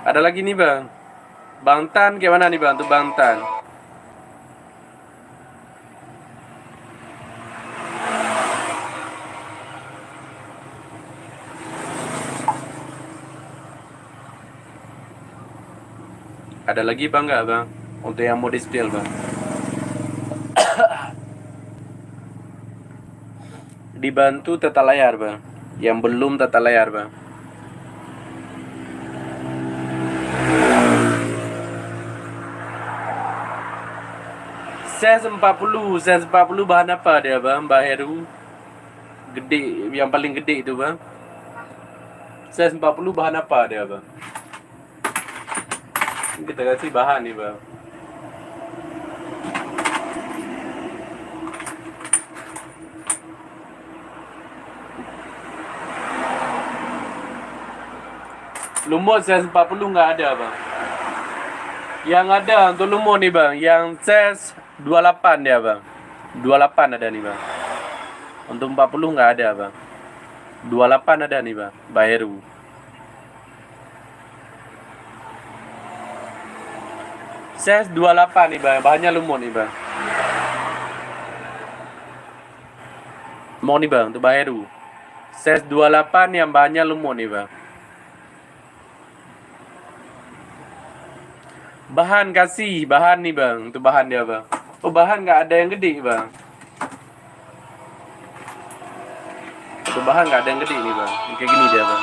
Ada lagi nih bang. Bang Tan gimana nih bang, untuk Bang Tan? Ada lagi bang nggak bang? Untuk yang mau di-spill bang. Dibantu tata layar bang. Yang belum tata layar bang. Size 40 bahan apa dia bang? Mbak Heru. Gede, yang paling gede itu bang. Size 40 bahan apa dia bang? Kita kasih bahan nih bang. Lumut size 40 nggak ada bang. Yang ada untuk lumut nih bang, yang size 28 dia bang. 28 ada nih bang. Untuk 40 nggak ada bang. 28 ada nih bang, Baheru. Size 28 nih bang, bahannya lumut nih bang. Mau nih bang, untuk Baheru. Size 28 yang bahannya lumut nih bang. Bahan kasih, bahan nih bang, untuk bahan dia bang. Oh bahan nggak ada yang gede bang. Untuk bahan nggak ada yang gede nih bang, kayak gini dia bang.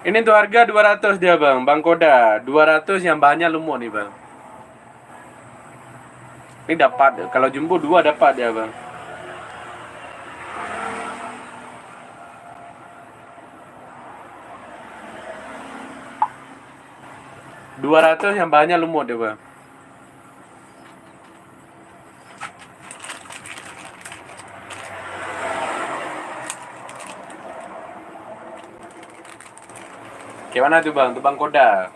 Ini tuh harga 200 dia bang, Bang Koda. 200 yang bahannya lumut nih bang. Ini dapat, kalau jumbo 2 dapat dia bang. $200 yang bahannya lumut dia bang. Gimana tuh bang, tuh Bang Koda?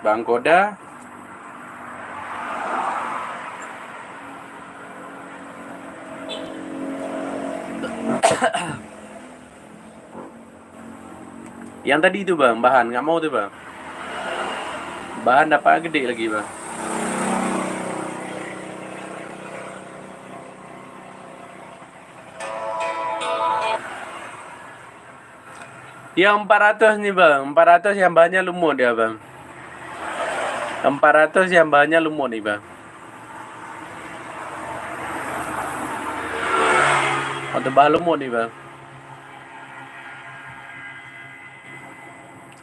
Bang Koda. Yang tadi itu bang, bahan nggak mau tuh bang. Bahan dapat gede lagi bang. Yang 400 nih bang, 400 yang bahannya lumut ya bang. 400 yang bahannya lumut nih bang. Untuk bahan lumut nih bang.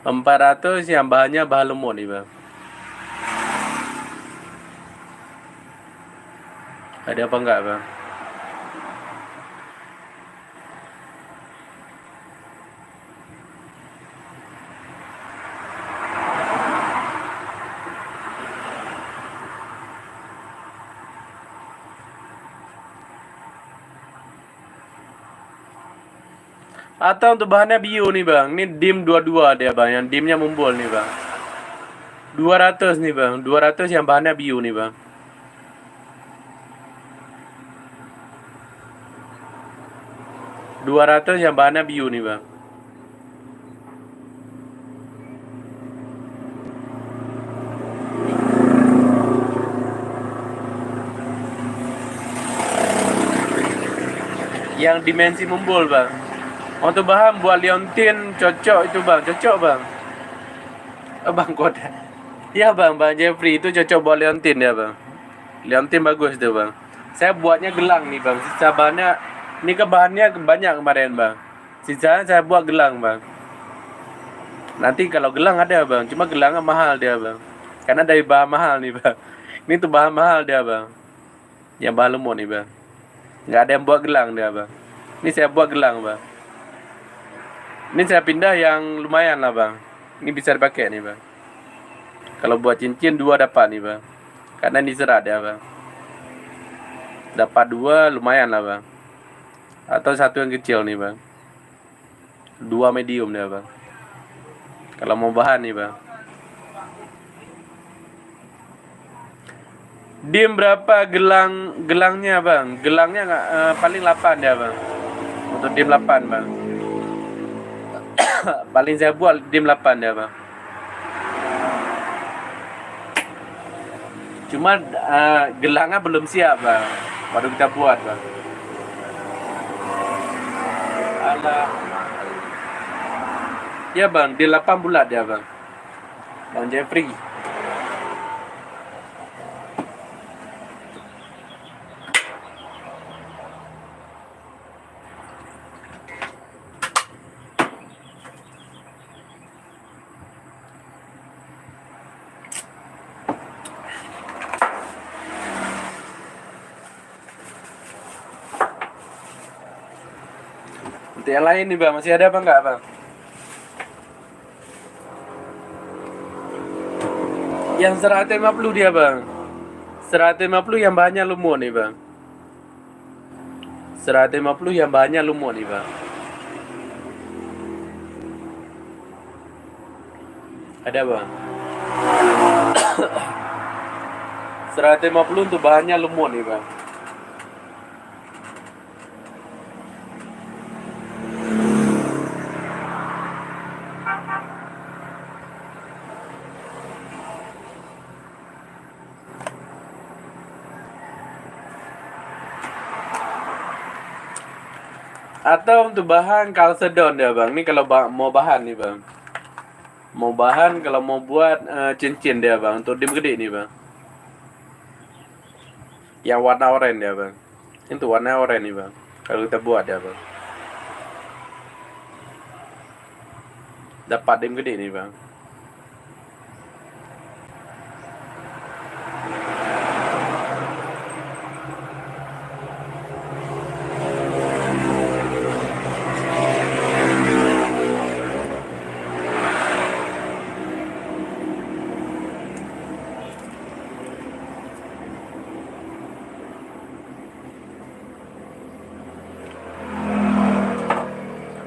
400 yang bahannya bahan lumut nih bang. Ada apa enggak bang? Atau untuk bahannya bio nih bang. Ini dim 22 dia bang. Yang dimnya mumbul nih bang. 200 nih bang. 200 yang bahannya bio nih bang. $200 yang bahannya bio nih bang. Yang dimensi mumbul bang. Untuk bahan buat liontin cocok itu bang. Cocok bang. Bang kode. Ya bang Jeffrey itu cocok buat liontin ya bang. Liontin bagus tuh bang. Saya buatnya gelang nih bang. Sisa bahannya, ini ke bahannya banyak kemarin bang. Sisanya saya buat gelang bang. Nanti kalau gelang ada bang. Cuma gelangnya mahal dia bang. Karena dari bahan mahal nih bang. Ini tuh bahan mahal dia bang. Yang bahan lumut nih bang. Nggak ada yang buat gelang dia bang. Ini saya buat gelang bang. Ini saya pindah yang lumayan lah bang. Ini bisa dipakai nih bang. Kalau buat cincin 2 dapat nih bang. Karena ini serat ya bang. Dapat 2 lumayan lah bang. Atau 1 yang kecil nih bang. 2 medium dia bang. Kalau mau bahan nih bang. Dim berapa gelangnya bang? Gelangnya paling 8 ya bang. Untuk dim 8 bang. Paling saya buat dim 8 ya bang. Cuma gelangnya belum siap bang. Baru kita buat bang. Alah. Ya bang, di 8 bulat ya bang. Bang Jeffrey. Untuk yang lain nih bang, masih ada apa enggak bang? Yang 150 dia bang. 150 yang bahannya lumut nih bang. 150 yang bahannya lumut nih bang. Ada bang. 150 untuk bahannya lumut nih bang. Atau untuk bahan kalsedon ya bang. Ini kalau mau bahan nih bang. Mau bahan kalau mau buat cincin dia bang. Untuk dim gede nih bang. Yang warna oranye ya bang. Itu warna oranye nih bang. Kalau kita buat ya bang. Dapat dim gede nih bang.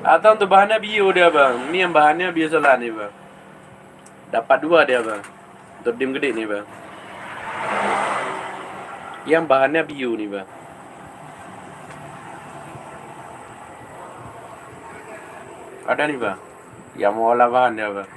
Atau untuk bahannya bio dia bang. Ini yang bahannya biosolan nih bang. Dapat 2 dia bang. Untuk dim gede nih bang. Yang bahannya bio nih bang. Ada nih bang. Yang mau olah bahan ya bang.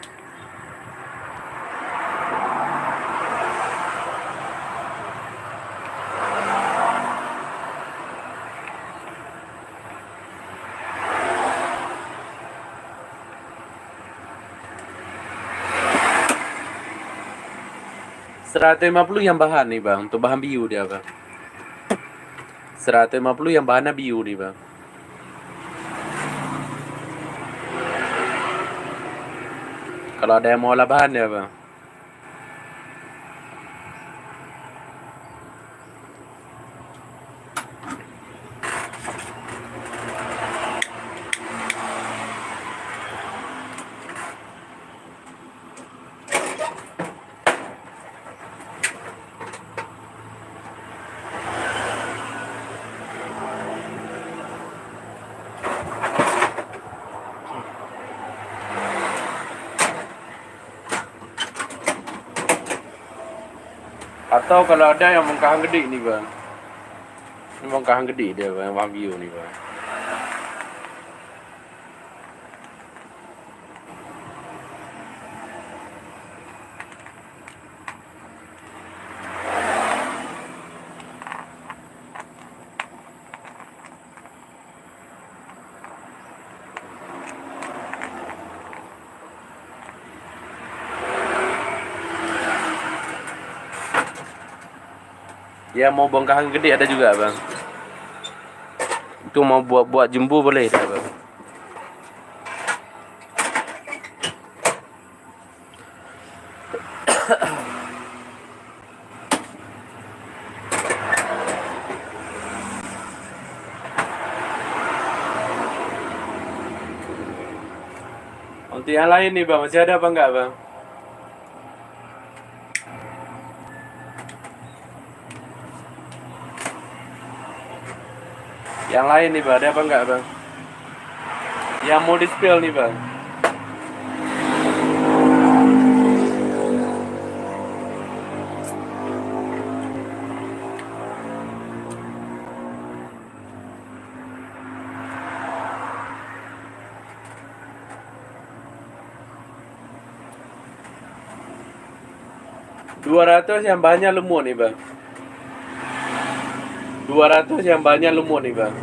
$150 yang bahan nih bang. Untuk bahan bio dia bang. 150 yang bahannya bio nih bang. Kalau ada yang mau olah bahan ya bang. Atau kalau ada yang bongkahan gede nih bang. Ini bongkahan gede dia bang, Wagyu nih bang. Yang mau bongkahan gede ada juga bang. Itu mau buat jumbo boleh dah bang. Untuk yang lain nih bang, masih ada apa enggak bang? Yang lain nih bang, ada apa enggak bang? Yang mau di spill nih bang. $200 yang banyak lemut nih bang. 200 yang banyak lemut nih bang.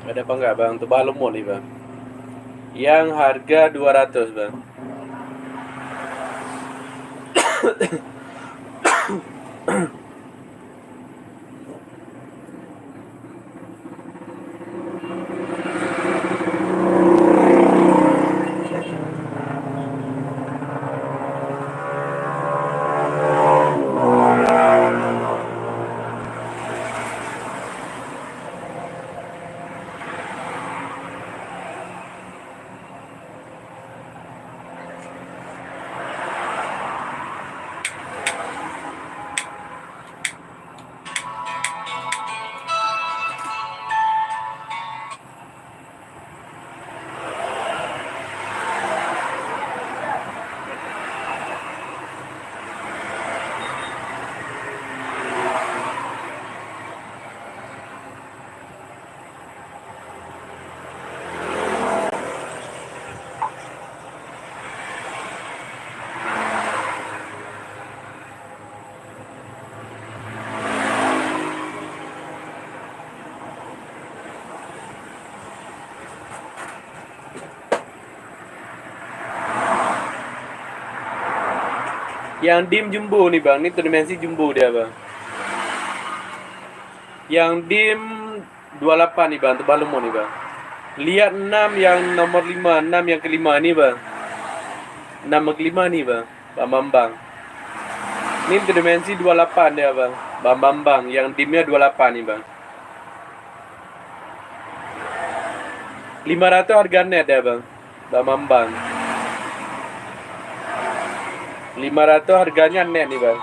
Ada apa enggak bang? Untuk bahan lemut nih bang. Yang harga 200 bang. Yang dim jumbo nih bang, ini tuh dimensi jumbo dia bang. Yang dim 28 nih bang, tebal lemut nih bang. Lihat 6 yang nomor 5, 6 yang kelima nih bang. 6 yang kelima nih bang, Bang Bambang. Ini tuh dimensi 28 dia bang, Bang Bambang. Yang dimnya 28 nih bang. 500 harga net ya bang, Bang Bambang. 500 harganya net nih bang.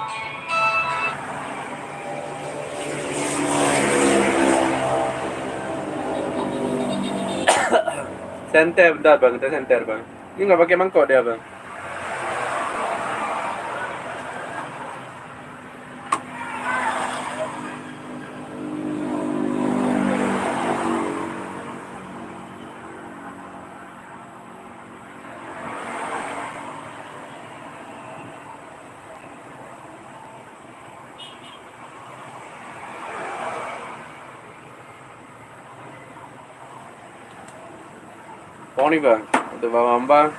Senter bentar bang, kita senter bang. Ini nggak pakai mangkok dia bang. Oh nih bang, untuk Bang Bambang.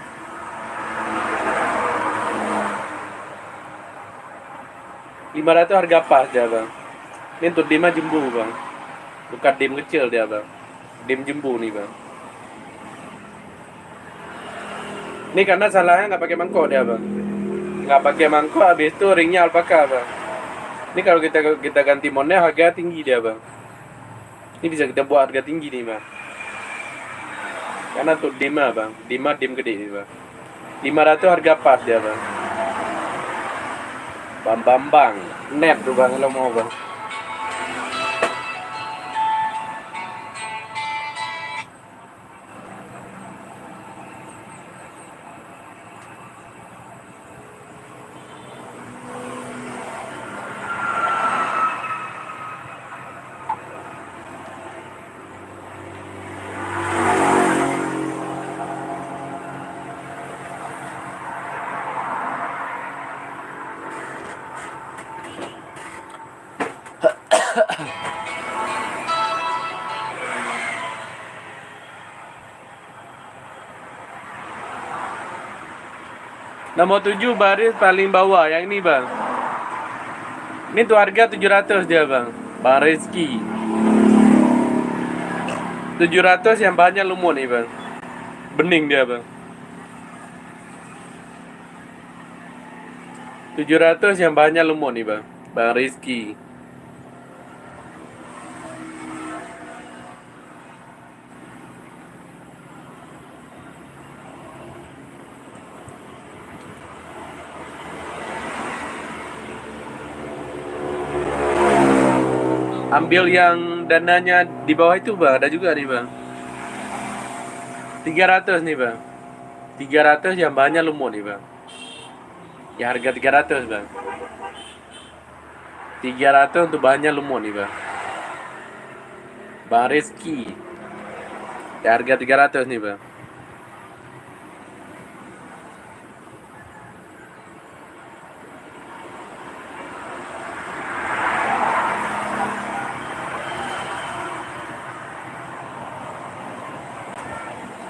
$500 harga pas dia bang. Ini untuk dim jumbo bang, bukan dim kecil dia bang. dim jumbo nih bang. Ini karena salahnya nggak pakai mangkok dia bang. Nggak pakai mangkok, habis itu ringnya alpaka bang. Ini kalau kita ganti monnya harga tinggi dia bang. Ini bisa kita buat harga tinggi nih bang. Karena untuk Dima bang, dim gede nih bang. 500 harga pas dia bang. Bang, net tuh bang kalau mau bang. Nomor 7 baris paling bawah yang ini bang. Ini tuh harga 700 dia bang. Bang Rizky 700 yang bahannya lumut nih bang. Bening dia bang. 700 yang bahannya lumut nih bang. Bang Rizky. Ambil yang dananya di bawah itu bang, ada juga nih bang. 300 nih bang. 300 yang bahannya lumut nih bang. Ya harga 300 bang. 300 untuk bahannya lumut nih bang. Bang Rizky. Ya harga 300 nih bang.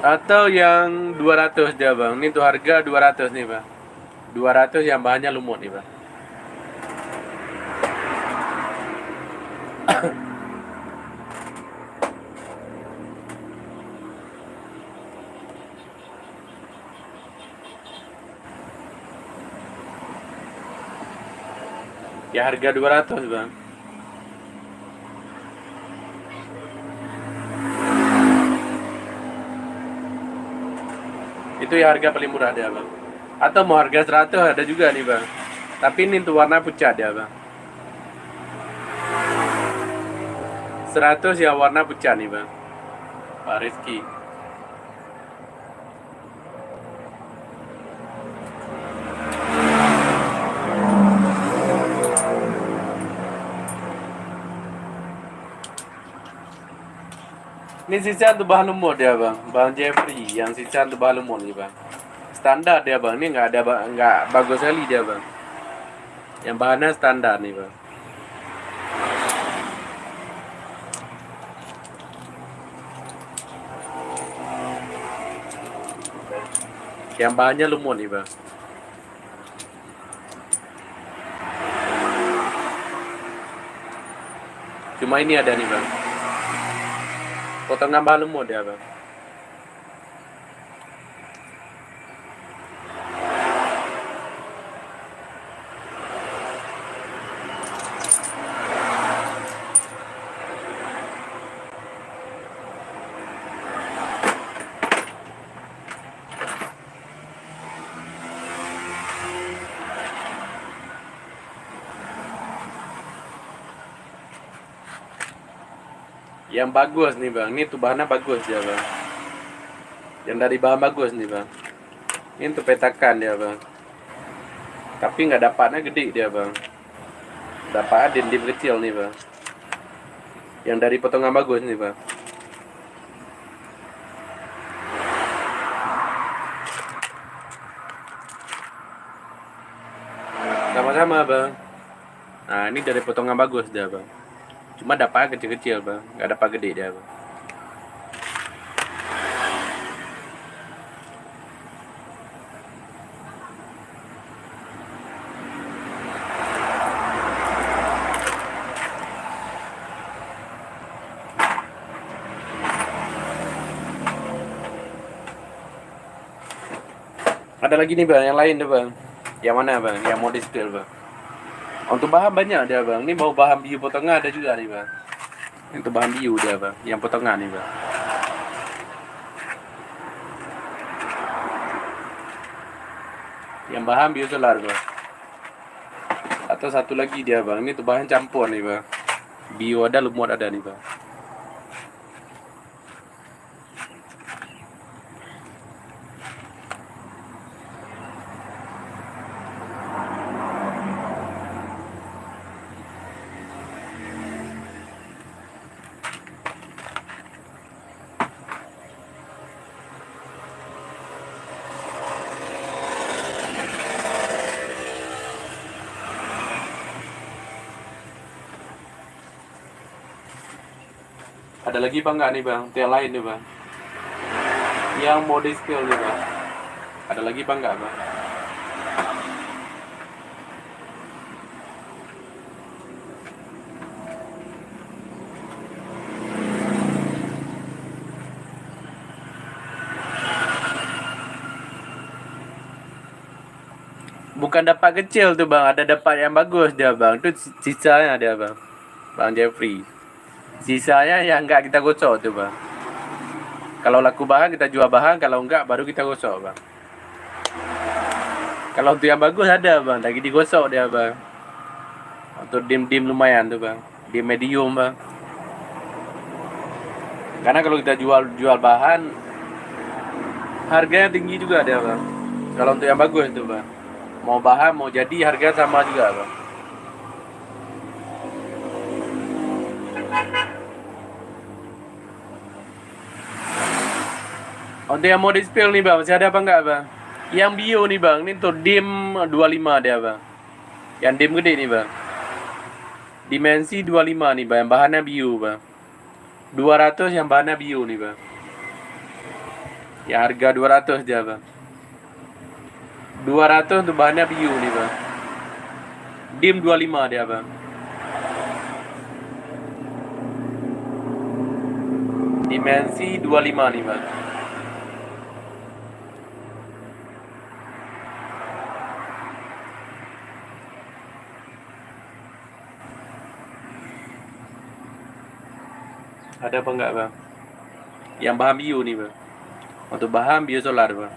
Atau yang 200 dia bang. Ini tuh harga 200 nih bang. 200 yang bahannya lumut nih bang. Ya harga 200 bang. Itu ya harga paling murah dia bang. Atau mau harga 100 ada juga nih bang. Tapi ini tuh warna pucat dia bang. 100 ya warna pucat nih bang. Pak Rizky. Ini sisa untuk bahan lumut dia bang. Bang Jeffrey yang sisa untuk bahan lumut nih bang. Standar dia bang. Ini nggak bagus sekali dia bang. Yang bahannya standar nih bang. Yang bahannya lumut nih bang. Cuma ini ada nih bang. Potongan bahan lumut dia bang. Yang bagus nih bang. Ini tuh bahannya bagus dia bang. Yang dari bahan bagus nih bang. Ini tuh petakan dia bang. Tapi nggak dapatnya gede dia bang. Dapatnya dim kecil nih bang. Yang dari potongan bagus nih bang. Sama-sama bang. Nah ini dari potongan bagus dia bang. Cuma dapat kecil-kecil bang. Nggak dapat gede dia bang. ada lagi nih bang, yang lain tuh bang. Yang mana bang? Yang mau di-spill bang. Untuk bahan banyak dia bang. Ini mau bahan bio potongan ada juga nih bang. Untuk bahan bio dia bang. Yang potongan nih bang. Yang bahan bio solar bang. Atau satu lagi dia bang. Ini tuh bahan campur nih bang. Bio ada, lumut ada nih bang. Ada lagi bang nggak nih bang? Yang lain nih bang. Yang mau di-spill nih bang. Ada lagi bang nggak bang? Bukan dapat kecil tuh bang, ada dapat yang bagus dia bang. Itu sisanya dia bang. Bang Jeffrey. Sisanya yang enggak kita gosok tuh bang. Kalau laku bahan kita jual bahan, kalau enggak baru kita gosok bang. Kalau untuk yang bagus ada bang, lagi digosok dia bang. Untuk dim lumayan tuh bang, dim medium bang. Karena kalau kita jual bahan, harganya tinggi juga dia bang. Kalau untuk yang bagus itu bang, mau bahan mau jadi harga sama juga bang. Untuk yang mau di-spill nih bang, masih ada apa enggak bang? Yang bio nih bang, ini tuh dim 25 dia bang. Yang dim gede nih bang. Dimensi 25 nih bang, bahannya bio bang. 200 yang bahannya bio nih bang. Ya harga 200 dia bang. 200 untuk bahannya bio nih bang. Dim 25 dia bang. Dimensi 25 nih bang. Ada apa enggak bang? Yang bahan bio nih bang. Untuk bahan bio solar bang.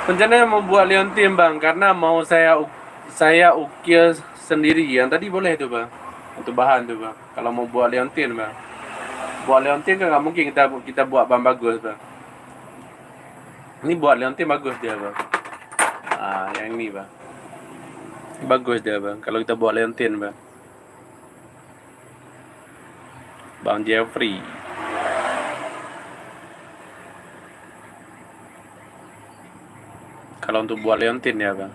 Rencana mau buat leontin bang, karena mau saya ukir sendiri. Yang tadi boleh tuh bang, untuk bahan tuh bang. Kalau mau buat leontin bang, buat leontin kan nggak mungkin kita buat bahan bagus bang. Ini buat leontin bagus dia bang. Ah, yang ini bang, bagus dia bang. Kalau kita buat leontin bang, bang Jeffrey. Kalau untuk buat leontin ya bang.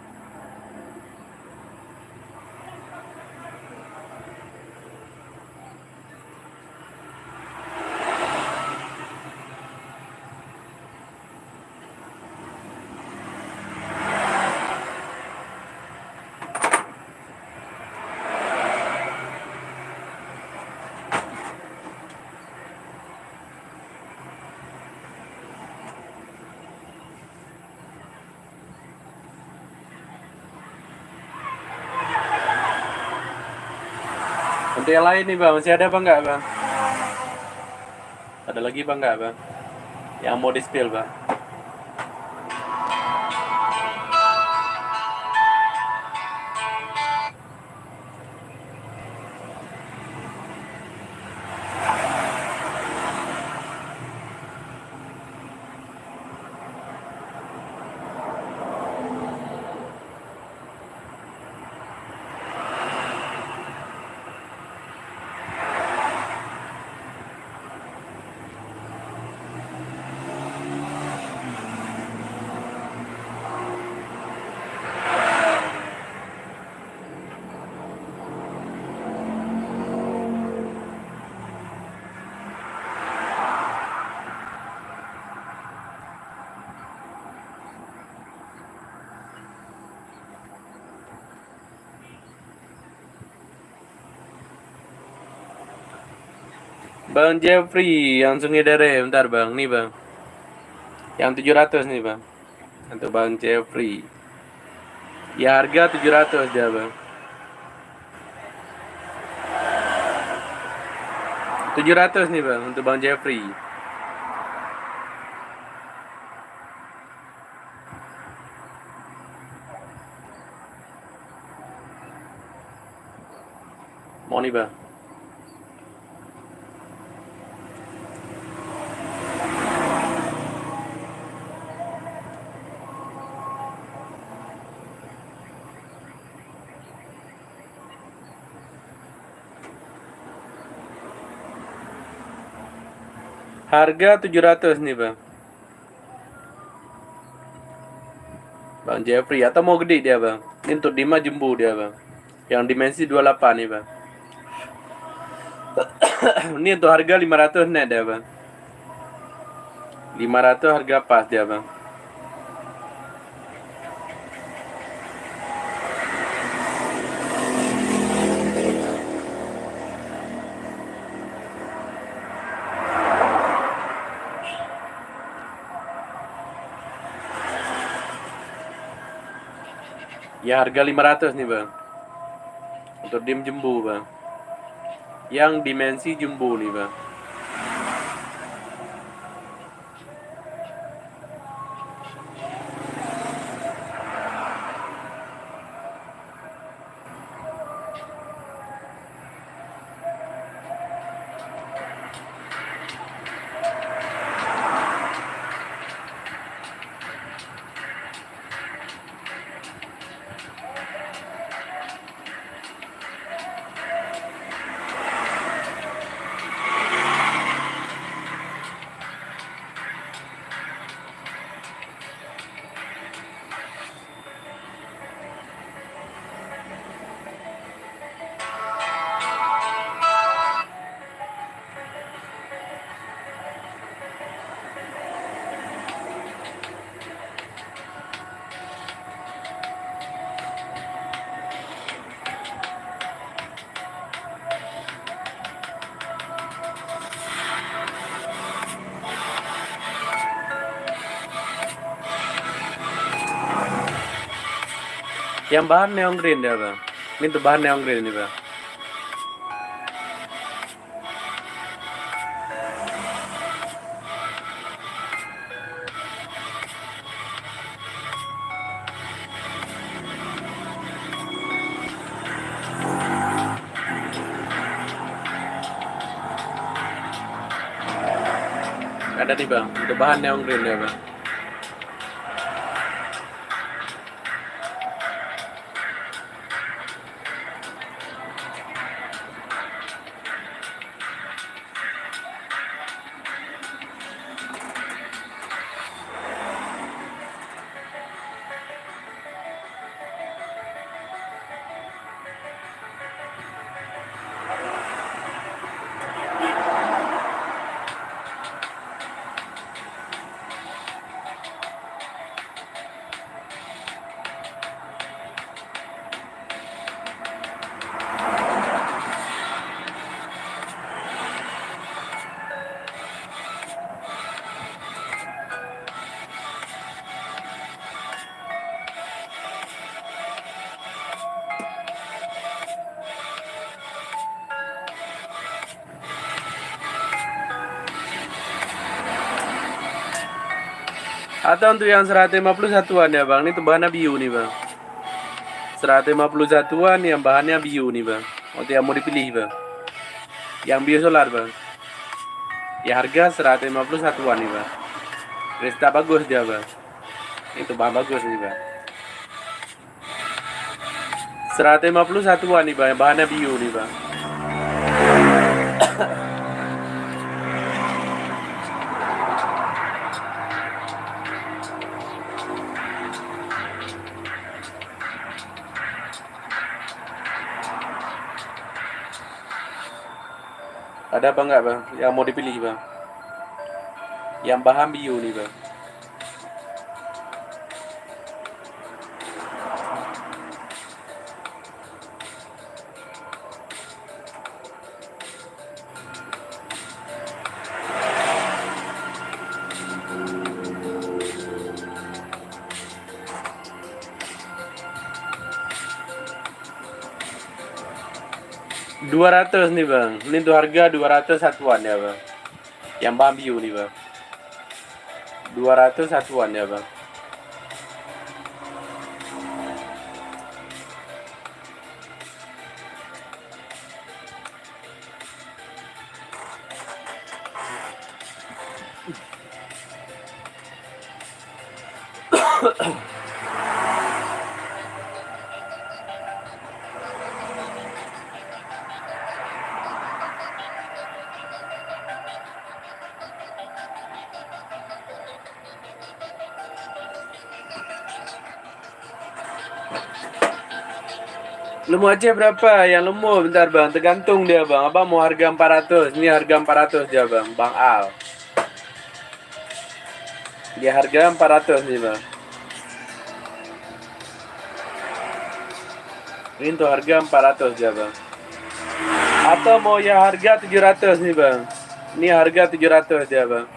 Untuk yang lain nih bang, masih ada apa enggak bang? Ada lagi bang enggak bang? Yang mau di-spill bang? Bang Jeffrey yang Sungai Dere, bentar bang, nih bang. Yang 700 nih bang. Untuk bang Jeffrey. Ya harga 700 dia bang. 700 nih bang untuk bang Jeffrey. Mau nih bang. Harga 700 nih bang. Bang Jeffrey atau mau gede dia bang. Ini untuk Dima jumbo dia bang. Yang dimensi 28 nih bang. Ini untuk harga 500 net dia bang. 500 harga pas dia bang. Ya harga 500 nih bang. Untuk dim jumbo bang. Yang dimensi jumbo nih bang. Yang bahan neon green dia bang. Ini untuk bahan neon green nih bang. Ada nih bang. Untuk bahan neon green dia bang. Atau untuk yang 151an ya bang. Ini tuh bahannya biu nih bang. 151an yang bahannya biu nih bang. Untuk yang mau dipilih bang. Yang bio solar bang. Ya harga 151an nih bang. Krista bagus dia bang. Itu bahan bagus nih bang. 151an nih bang. Bahannya biu nih bang. Ada apa enggak bang? Yang mau dipilih bang? Yang bahan biu nih bang. 200 nih bang. Ini tuh harga 200 satuan ya bang. Yang bahan bio nih bang. 200 satuan ya bang. Lemu Aceh berapa? Yang lemu bentar bang, tergantung dia bang. Abang mau harga 400. Ini harga 400 dia bang. Bang Al. Dia harga 400 nih bang. Ini tuh harga 400 dia bang. Atau mau yang harga 700 nih bang. Ini harga 700 dia bang.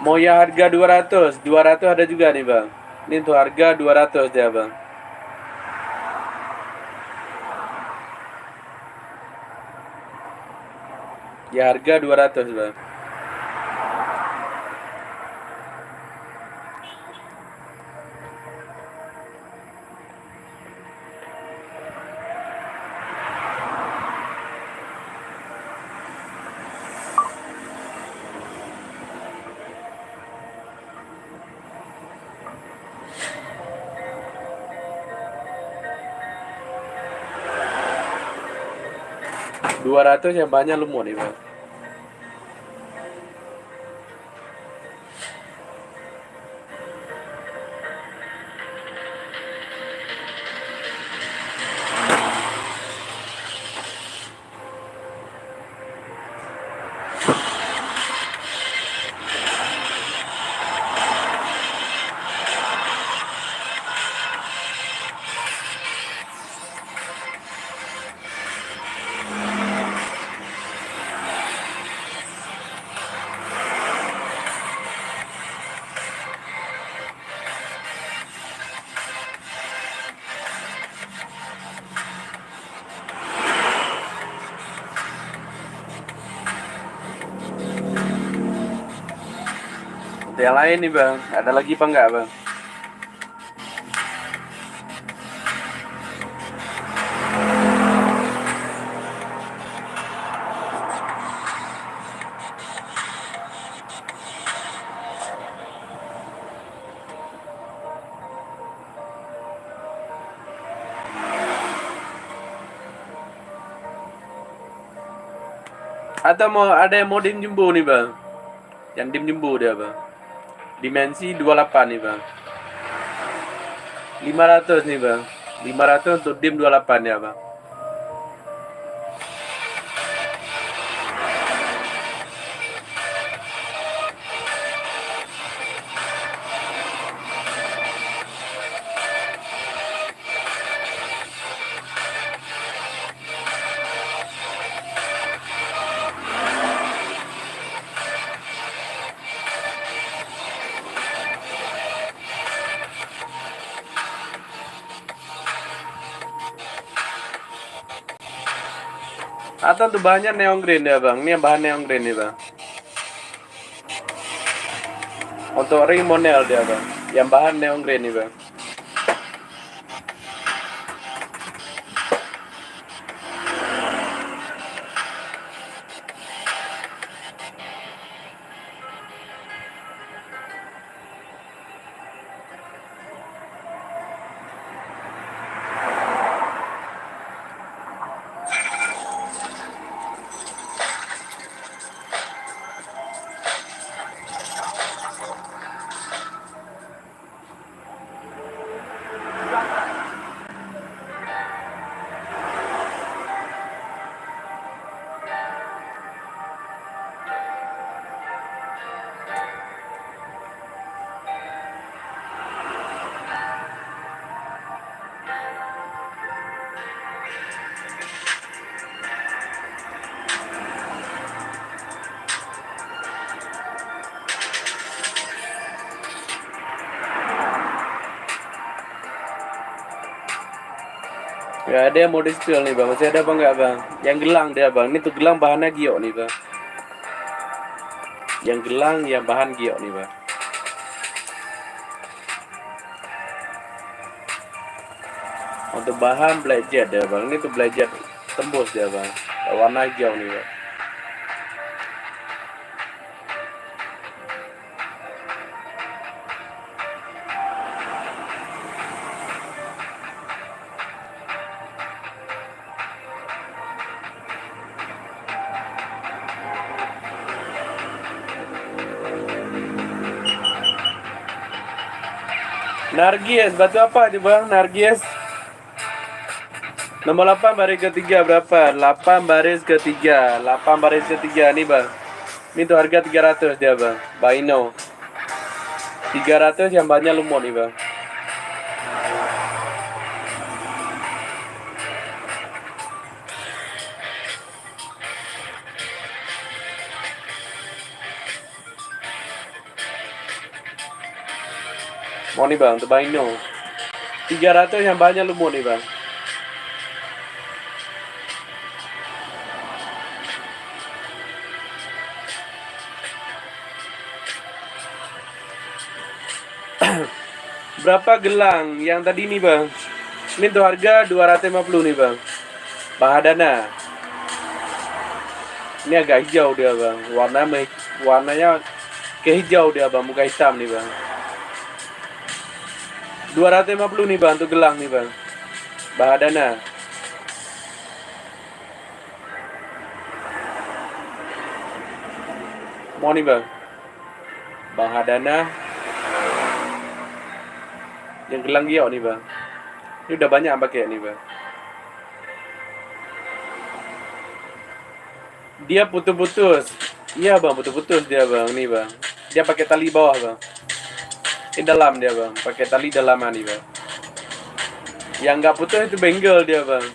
Mau yang harga 200. 200 ada juga nih bang. Ini tuh harga 200 dia bang. Ya harga 200 bang. Dua ratus yang banyak lumut nih bang. Untuk yang lain nih bang. Ada lagi apa enggak bang? Atau mau ada yang mau dim jumbo nih bang. Yang dim jumbo dia bang. Dimensi 28 nih bang. 500 nih bang. 500 untuk dim 28 ya bang. Atau tuh bahannya neon green ya bang. Ini yang bahan neon green nih bang. Untuk ring monel dia bang. Yang bahan neon green nih bang. Ya ada yang model spill nih bang, masih ada apa enggak bang? Yang gelang dia bang, ini tuh gelang bahannya giok nih bang. Yang gelang yang bahan giok nih bang. Untuk bahan black jet ya bang, ini tuh black jet tembus dia bang, warna hijau nih bang. Nargis, batu apa itu bang? Nargis. Nomor 8 baris ketiga berapa? 8 baris ketiga. 8 baris ketiga nih bang. Ini tuh harga 300 dia bang. Baino. 300 yang banyak lumut nih bang. Mau nih bang, tuh Baino. 300 yang banyak lumut nih bang. Berapa gelang yang tadi nih bang? Ini tuh harga 250 nih bang. Bahadana. Ini agak hijau dia bang. Warnanya kehijau dia bang, muka hitam nih bang. 250 nih bang, untuk gelang nih bang. Bahadana. Mau nih bang. Bahadana. Yang gelang giok nih bang. Ini udah banyak pakai nih bang. Dia putus-putus. Iya bang, putus-putus dia bang, nih bang. Dia pakai tali bawah bang. Ini dalam dia bang, pakai tali dalaman nih bang. Yang nggak putus itu benggel dia bang.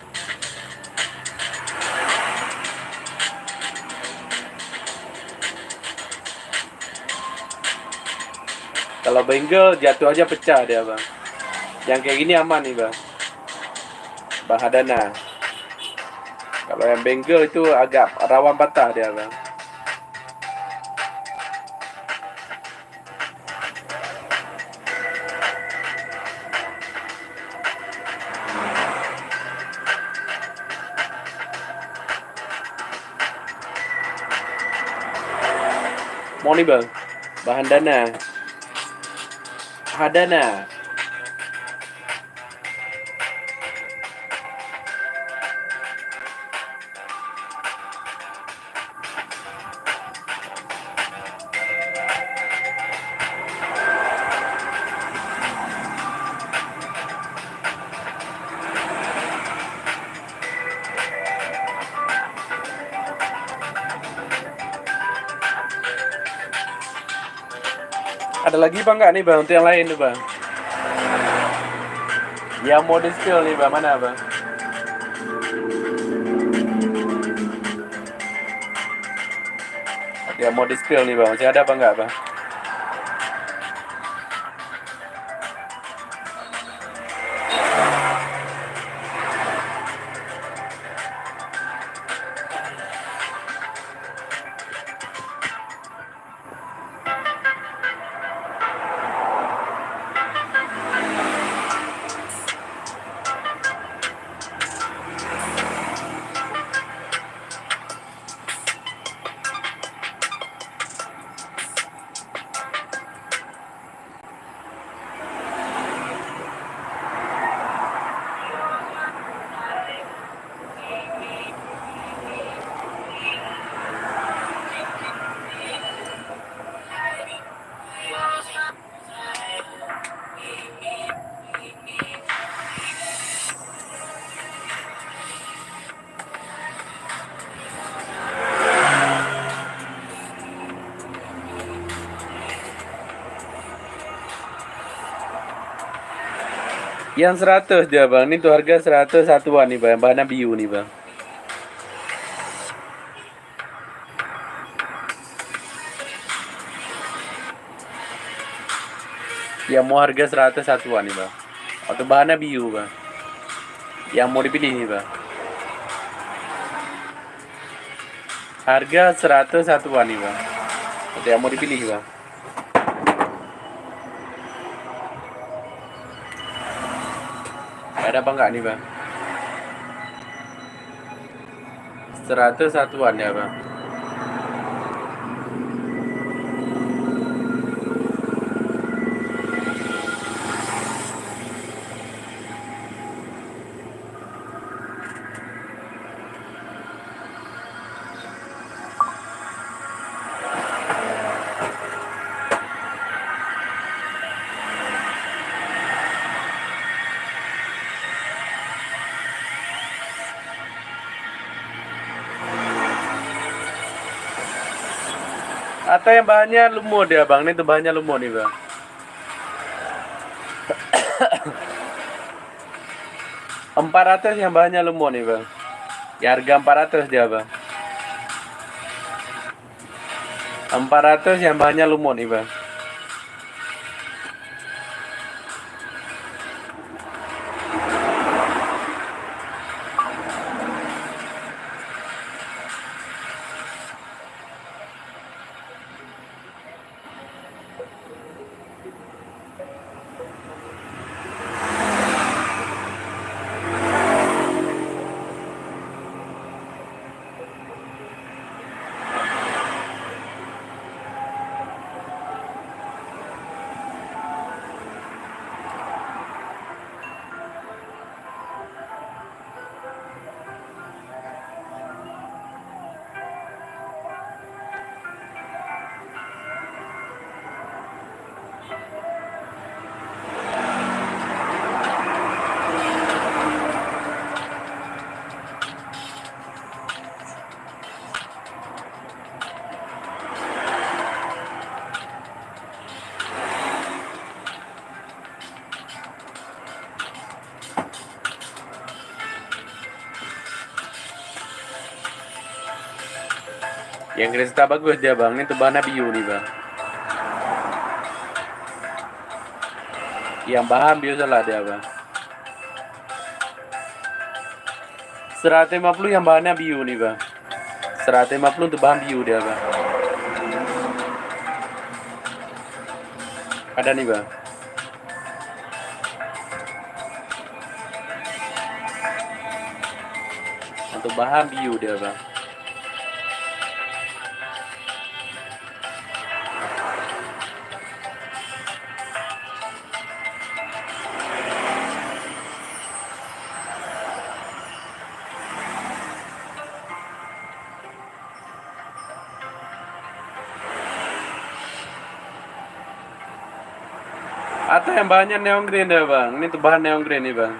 Kalau benggel jatuh aja pecah dia bang. Yang kayak gini aman nih bang. Bahadana. Kalau yang benggel itu agak rawan patah dia bang. Mau nih bang, bahan dana. Hadana. Ada lagi bang nggak nih bang untuk yang lain nih bang? Yang mode skill nih bang, mana bang? Yang mode skill nih bang, masih ada apa nggak bang? Yang 100 dia bang, ini tuh harga 100 satuan nih bang, bahannya biu nih bang. Yang mau harga 100 satuan nih bang. Atau bahannya biu bang. Yang mau dipilih nih bang. Harga 101-an nih bang. Ada yang mau dipilih bang. Ada apa enggak nih bang? 101-an ya bang. Atau yang bahannya lumut ya bang. Ini tuh bahannya lumut nih bang. 400 yang bahannya lumut nih bang. Ya harga 400 dia bang. 400 yang bahannya lumut nih bang. Yang Krista bagus dia bang. Ini tuh bahannya bio nih bang. Yang bahan bio salah dia bang. 150 yang bahannya bio nih bang. 150 untuk bahan bio dia bang. Ada nih bang. Untuk bahan bio dia bang. Atau yang bahannya neon green ya bang. Ini tuh bahan neon green nih bang.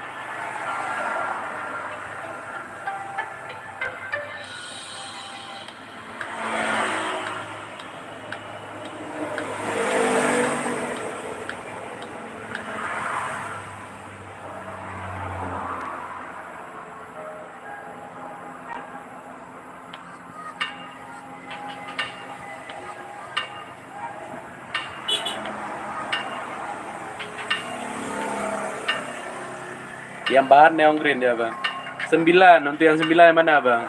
Yang bahan neon green ya bang. 9. Untuk yang 9 yang mana bang?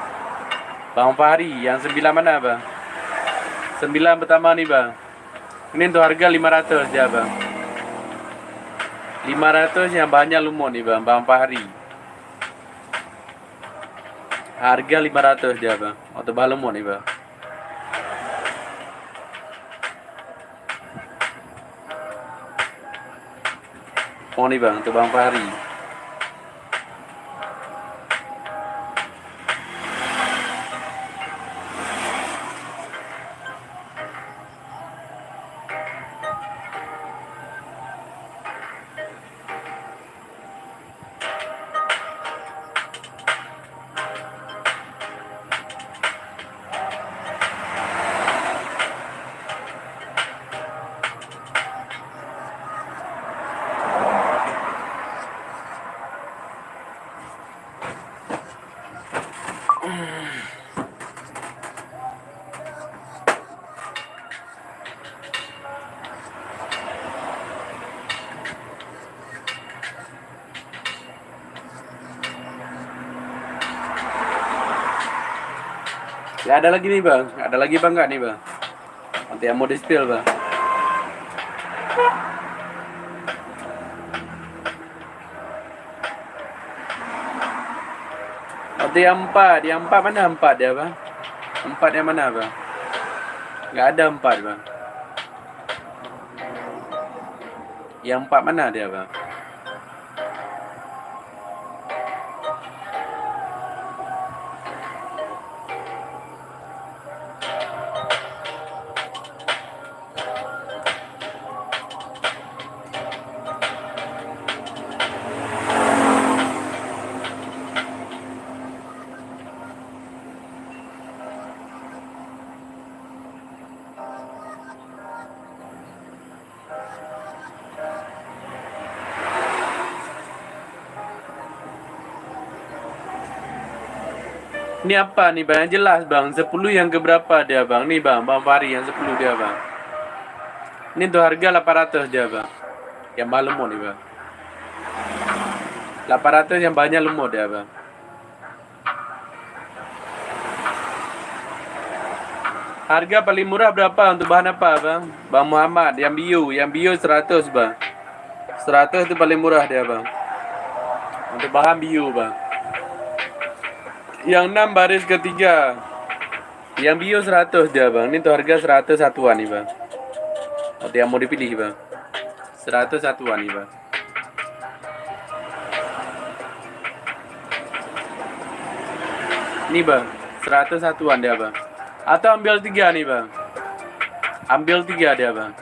Bang Fahri. Yang 9 mana bang? 9 pertama nih bang. Ini untuk harga 500 ya bang. 500 yang bahannya lumut nih bang. Bang Fahri. Harga 500 ya bang. Untuk bahan lumut nih bang. Oh nih bang. Untuk Bang Fahri. Ya ada lagi nih bang, ada lagi bang nggak nih bang? Nanti yang mau di spill bang. Nanti yang empat mana empat ya bang? Empat yang mana bang? Nggak ada empat bang. Yang empat mana dia bang? Ini apa nih bang? Jelas bang, 10 yang keberapa dia bang? Nih bang, bang Fahri yang 10 dia bang. Ini tuh harga 800 dia bang. Yang mahal lemot nih bang. 800 yang banyak lemot dia bang. Harga paling murah berapa untuk bahan apa bang? Bang Muhammad, yang bio 100 bang. 100 itu paling murah dia bang. Untuk bahan bio bang. Yang 6 baris ketiga. Yang bio 100 dia bang. Ini tuh harga 100 satuan nih bang. Atau yang mau dipilih bang. 100 satuan nih bang. Ini bang, 100 satuan dia bang. Atau ambil 3 nih bang. Ambil 3 dia bang.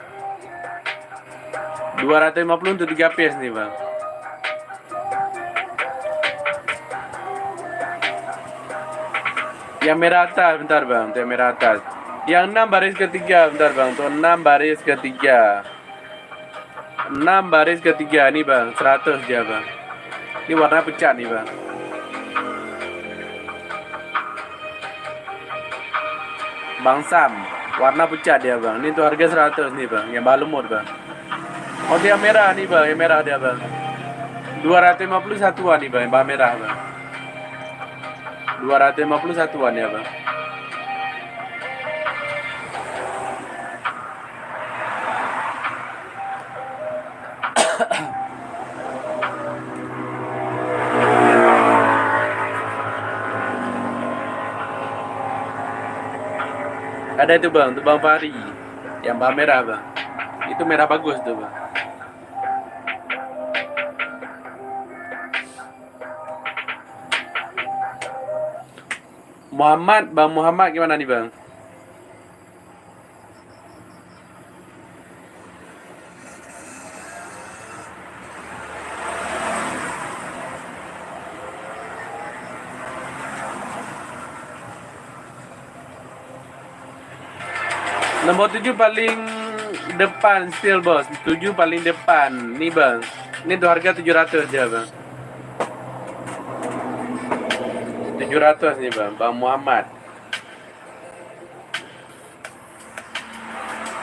250 untuk 3 piece nih bang. Yang merah atas, bentar bang, yang merah atas. Yang 6 baris ketiga, bentar bang, untuk 6 baris ketiga. 6 baris ketiga nih bang, 100 dia bang. Ini warna pecat nih bang. Bang Sam, warna pecat dia bang. Ini tuh harga 100 nih bang, yang bahan lemut bang. Oh dia merah nih bang, yang merah dia bang. 250 satuan nih bang, yang bahan merah bang. 250 satuan ya bang. Ada itu bang, untuk bang Fahri. Yang bahan merah bang. Itu merah bagus tuh bang. Muhammad, bang Muhammad gimana nih bang? Nomor 7 paling depan still bos. 7 paling depan. Nih bang. Ini tuh harga 700 dia bang. 700 nih bang. Bang Muhammad.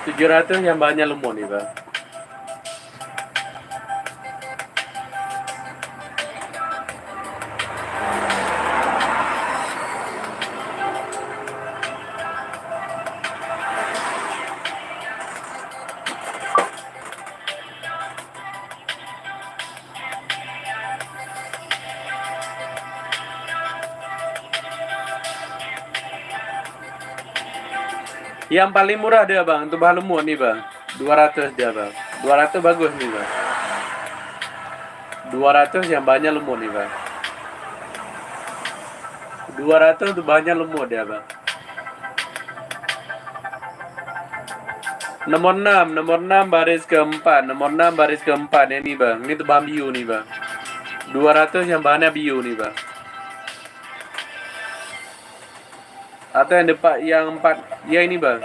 700 yang banyak lemot nih bang. Yang paling murah dia bang, untuk bahan lemut nih bang. 200 dia bang. 200 bagus nih bang. 200 yang banyak lemut nih bang. 200 untuk banyak lemut dia bang. Nomor 6 baris keempat. Nomor 6 baris keempat ini bang. Ini tuh bahan bio nih bang. 200 yang bahannya bio nih bang. Atau yang depan yang 4. Ya ini bang.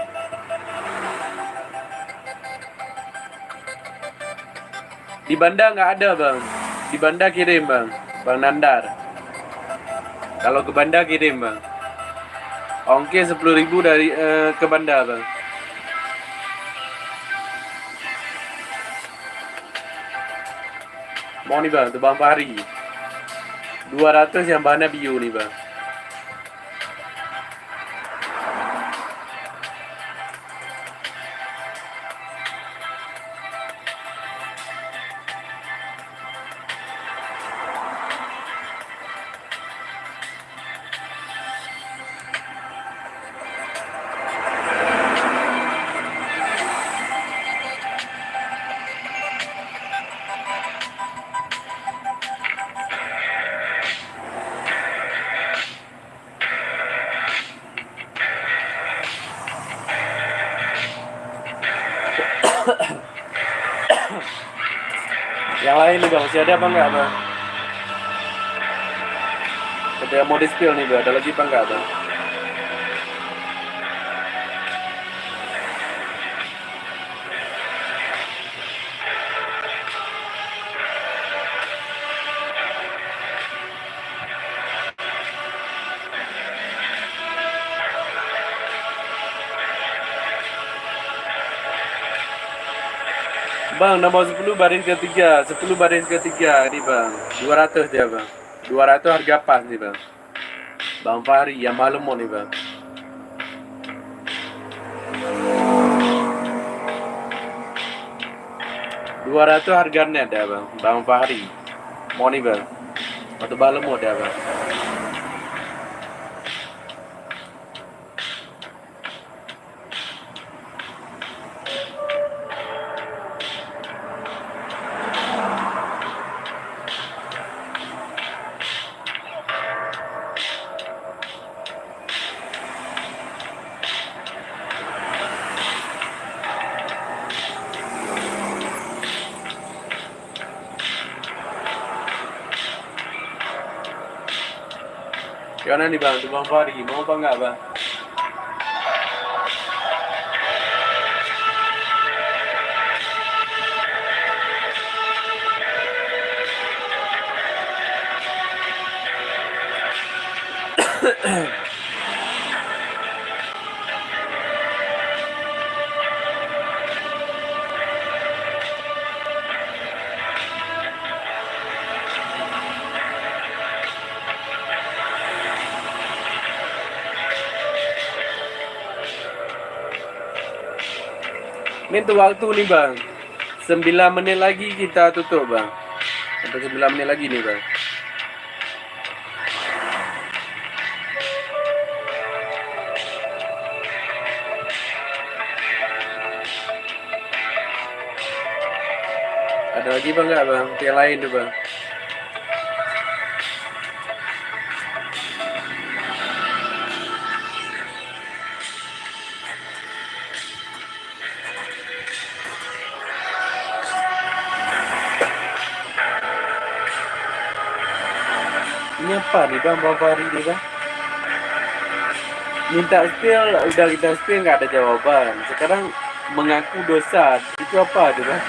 Di Banda nggak ada bang. Di Banda kirim bang. Bang Nandar. Kalau ke Banda kirim bang. Ongkir 10.000 dari ke Banda bang. Mau nih bang, tuh bang Fahri. 200 yang bahannya bio nih bang. Yang lain nih bang, masih ada apa enggak bang? Ada yang mau di spill nih bang, ada lagi apa enggak bang? Bang, nomor 10 baris ketiga, 10 baris ketiga nih bang, 200 dia bang, 200 harga pas nih bang. Bang Fahri yang malam mau nih bang. 200 harganya ada bang, Bang Fahri. Mau nih bang, atau malam mau ada bang. Gimana nih bang, tuh Bang Fahri, mau apa enggak bang? Ini tuh waktu nih bang, 9 menit lagi kita tutup bang. Sampai 9 menit lagi nih bang. Ada lagi bang enggak bang? Yang lain tuh bang. Ini apa nih bang, Bang Fahri nih bang? Minta spill, udah kita spill nggak ada jawaban. Sekarang mengaku dosa, itu apa tuh bang?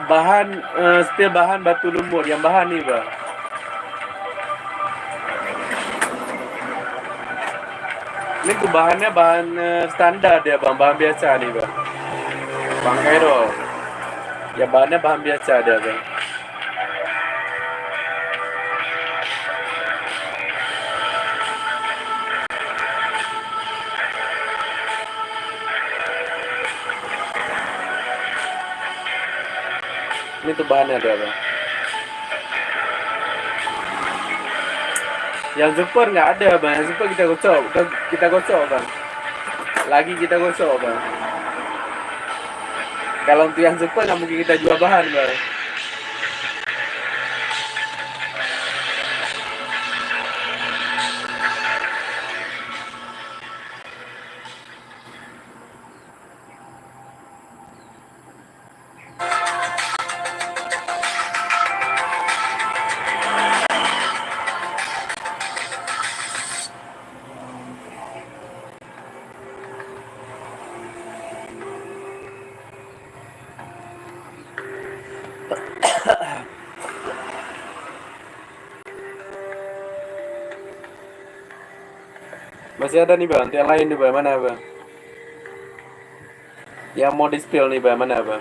Bahan spill bahan batu lumut, yang bahan nih bang. Ini tuh bahannya bahan standar ya bang, bahan biasa nih bang. Bang Kairo, ya bahannya bahan biasa ada bang. Ini tuh bahannya ada bang. Yang super nggak ada bang, yang super kita gosok bang. Lagi kita gosok bang. Kalau untuk yang super nggak mungkin kita jual bahan bang. Masih ada nih bang, yang lain nih bang, mana bang? Yang mau di spill nih bang, mana bang?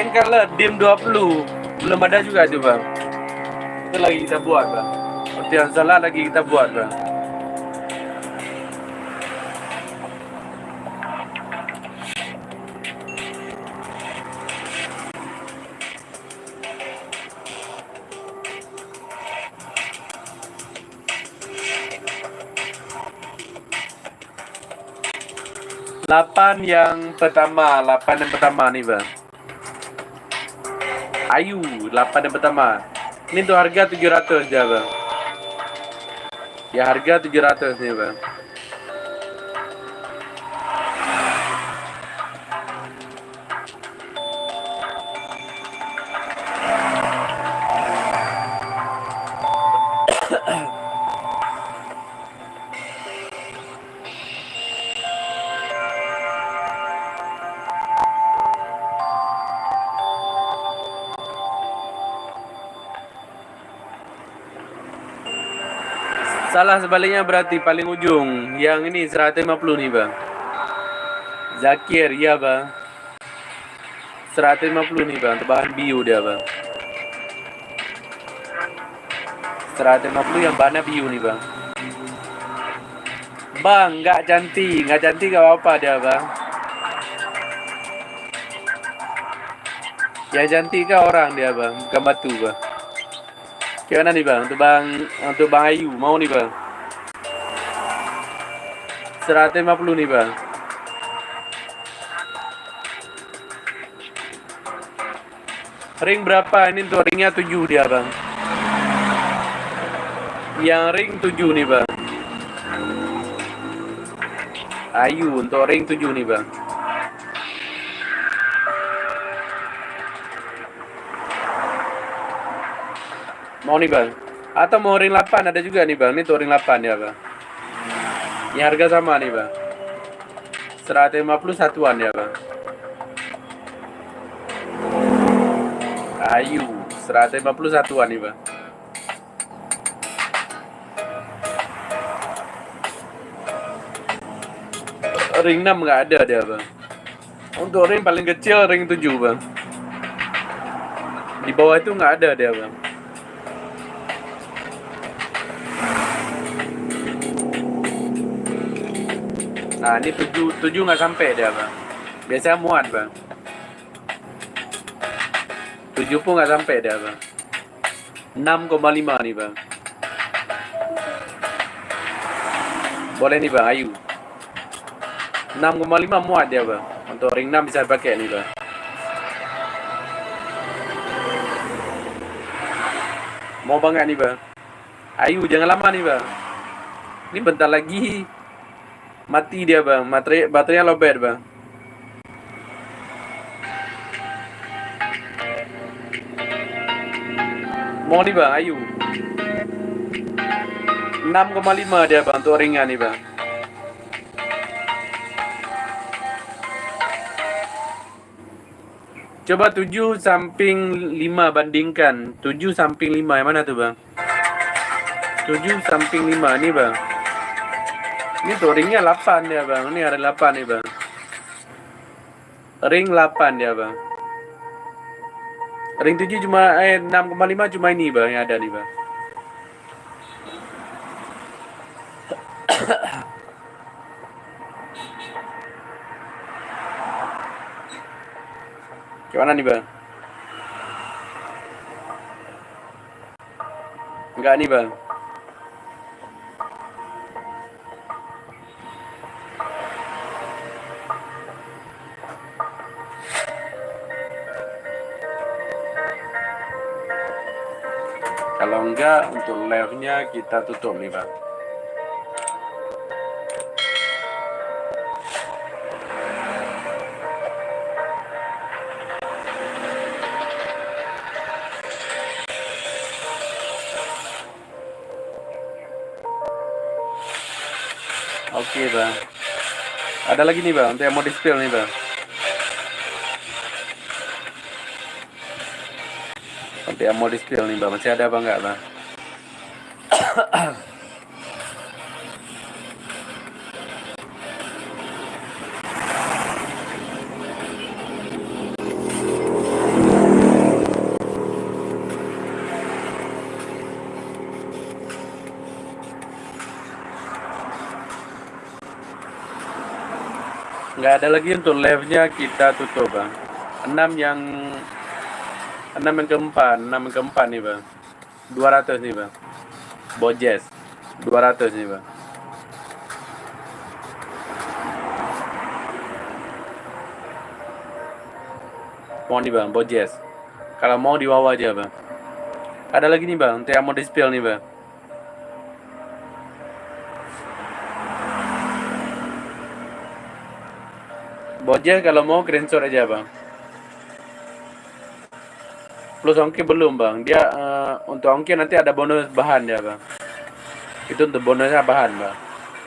Paint color dim 20 belum ada juga tuh bang. Itu lagi kita buat bang. Seperti yang salah lagi kita buat bang. Lapan yang pertama nih bang. Ayu 8 yang pertama. Ini tuh harga 700 dia bang. Ya harga 700 nih bang. Salah sebaliknya berarti paling ujung. Yang ini 150 nih bang. Zakir ya bang. 150 nih bang. Bahan bio dia bang. 150 yang bahannya bio nih bang. Bang nggak cantik gak apa-apa dia bang. Ya cantik kah orang dia bang, bukan batu bang. Gimana nih bang? Untuk bang Ayu mau nih bang. 150 nih bang. Ring berapa? Ini untuk ringnya 7 dia bang. Yang ring 7 nih bang. Ayu untuk ring 7 nih bang. Mau nih bang. Atau mau ring 8 ada juga nih bang. Ini tuh ring 8 ya bang. Ini harga sama nih bang. 150 satuan ya bang. Ayu 150 satuan nih bang. Ring 6 nggak ada dia bang. Untuk ring paling kecil ring 7 bang. Di bawah itu nggak ada dia bang. Nah ini 7 nggak sampai dia bang. Biasanya muat bang. 7 pun nggak sampai dia bang. 6,5 nih bang. Boleh nih bang Ayu. 6,5 muat dia bang. Untuk ring 6 bisa pakai nih bang. Mau banget nih bang. Ayu jangan lama nih bang. Ini bentar lagi mati dia bang. Baterainya lowbat bang. Mau nih bang Ayu. 6,5 dia bang untuk ringnya nih bang. Coba 7 samping 5 bandingkan. 7 samping 5 yang mana tuh bang? 7 samping 5 nih bang. Ini tuh ringnya 8 ya bang. Ini ada 8 nih bang. Ring 8 ya bang. Ring 7 cuma 6,5 cuma ini bang yang ada nih bang. Gimana nih bang? Enggak nih bang. Kalau enggak untuk live-nya kita tutup nih bang. Oke bang. Ada lagi nih bang, untuk yang mau di-spill nih bang. Untuk yang mau di-spill nih bang, masih ada apa enggak bang? Nggak ada lagi untuk live-nya, kita tutup bang. 6 yang 6 yang keempat, 6 yang keempat nih bang. 200 nih bang. Bojes 200 nih bang. Mau nih bang, Bojes. Kalau mau di bawah aja bang. Ada lagi nih bang, yang mau di spill nih bang. Bojes kalau mau screenshot aja bang. Plus ongkir belum bang. Dia untuk ongkir nanti ada bonus bahan ya bang. Itu untuk bonusnya bahan bang.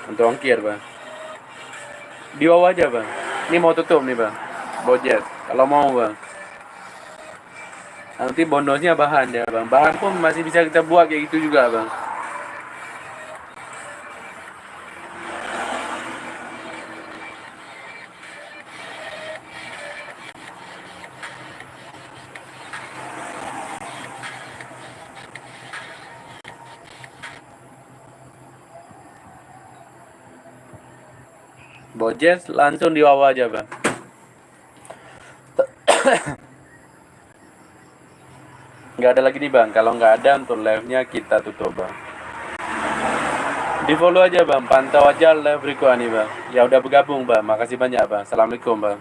Untuk ongkir bang. Di bawah aja bang. Ini mau tutup nih bang. Bojes. Kalau mau bang. Nanti bonusnya bahan ya bang. Bahan pun masih bisa kita buat kayak gitu juga bang. Bojes langsung di bawah aja bang. Nggak ada lagi nih bang. Kalau nggak ada untuk live-nya kita tutup bang. Di follow aja bang. Pantau aja live berikutnya nih bang. Ya udah bergabung bang. Makasih banyak bang. Assalamualaikum bang.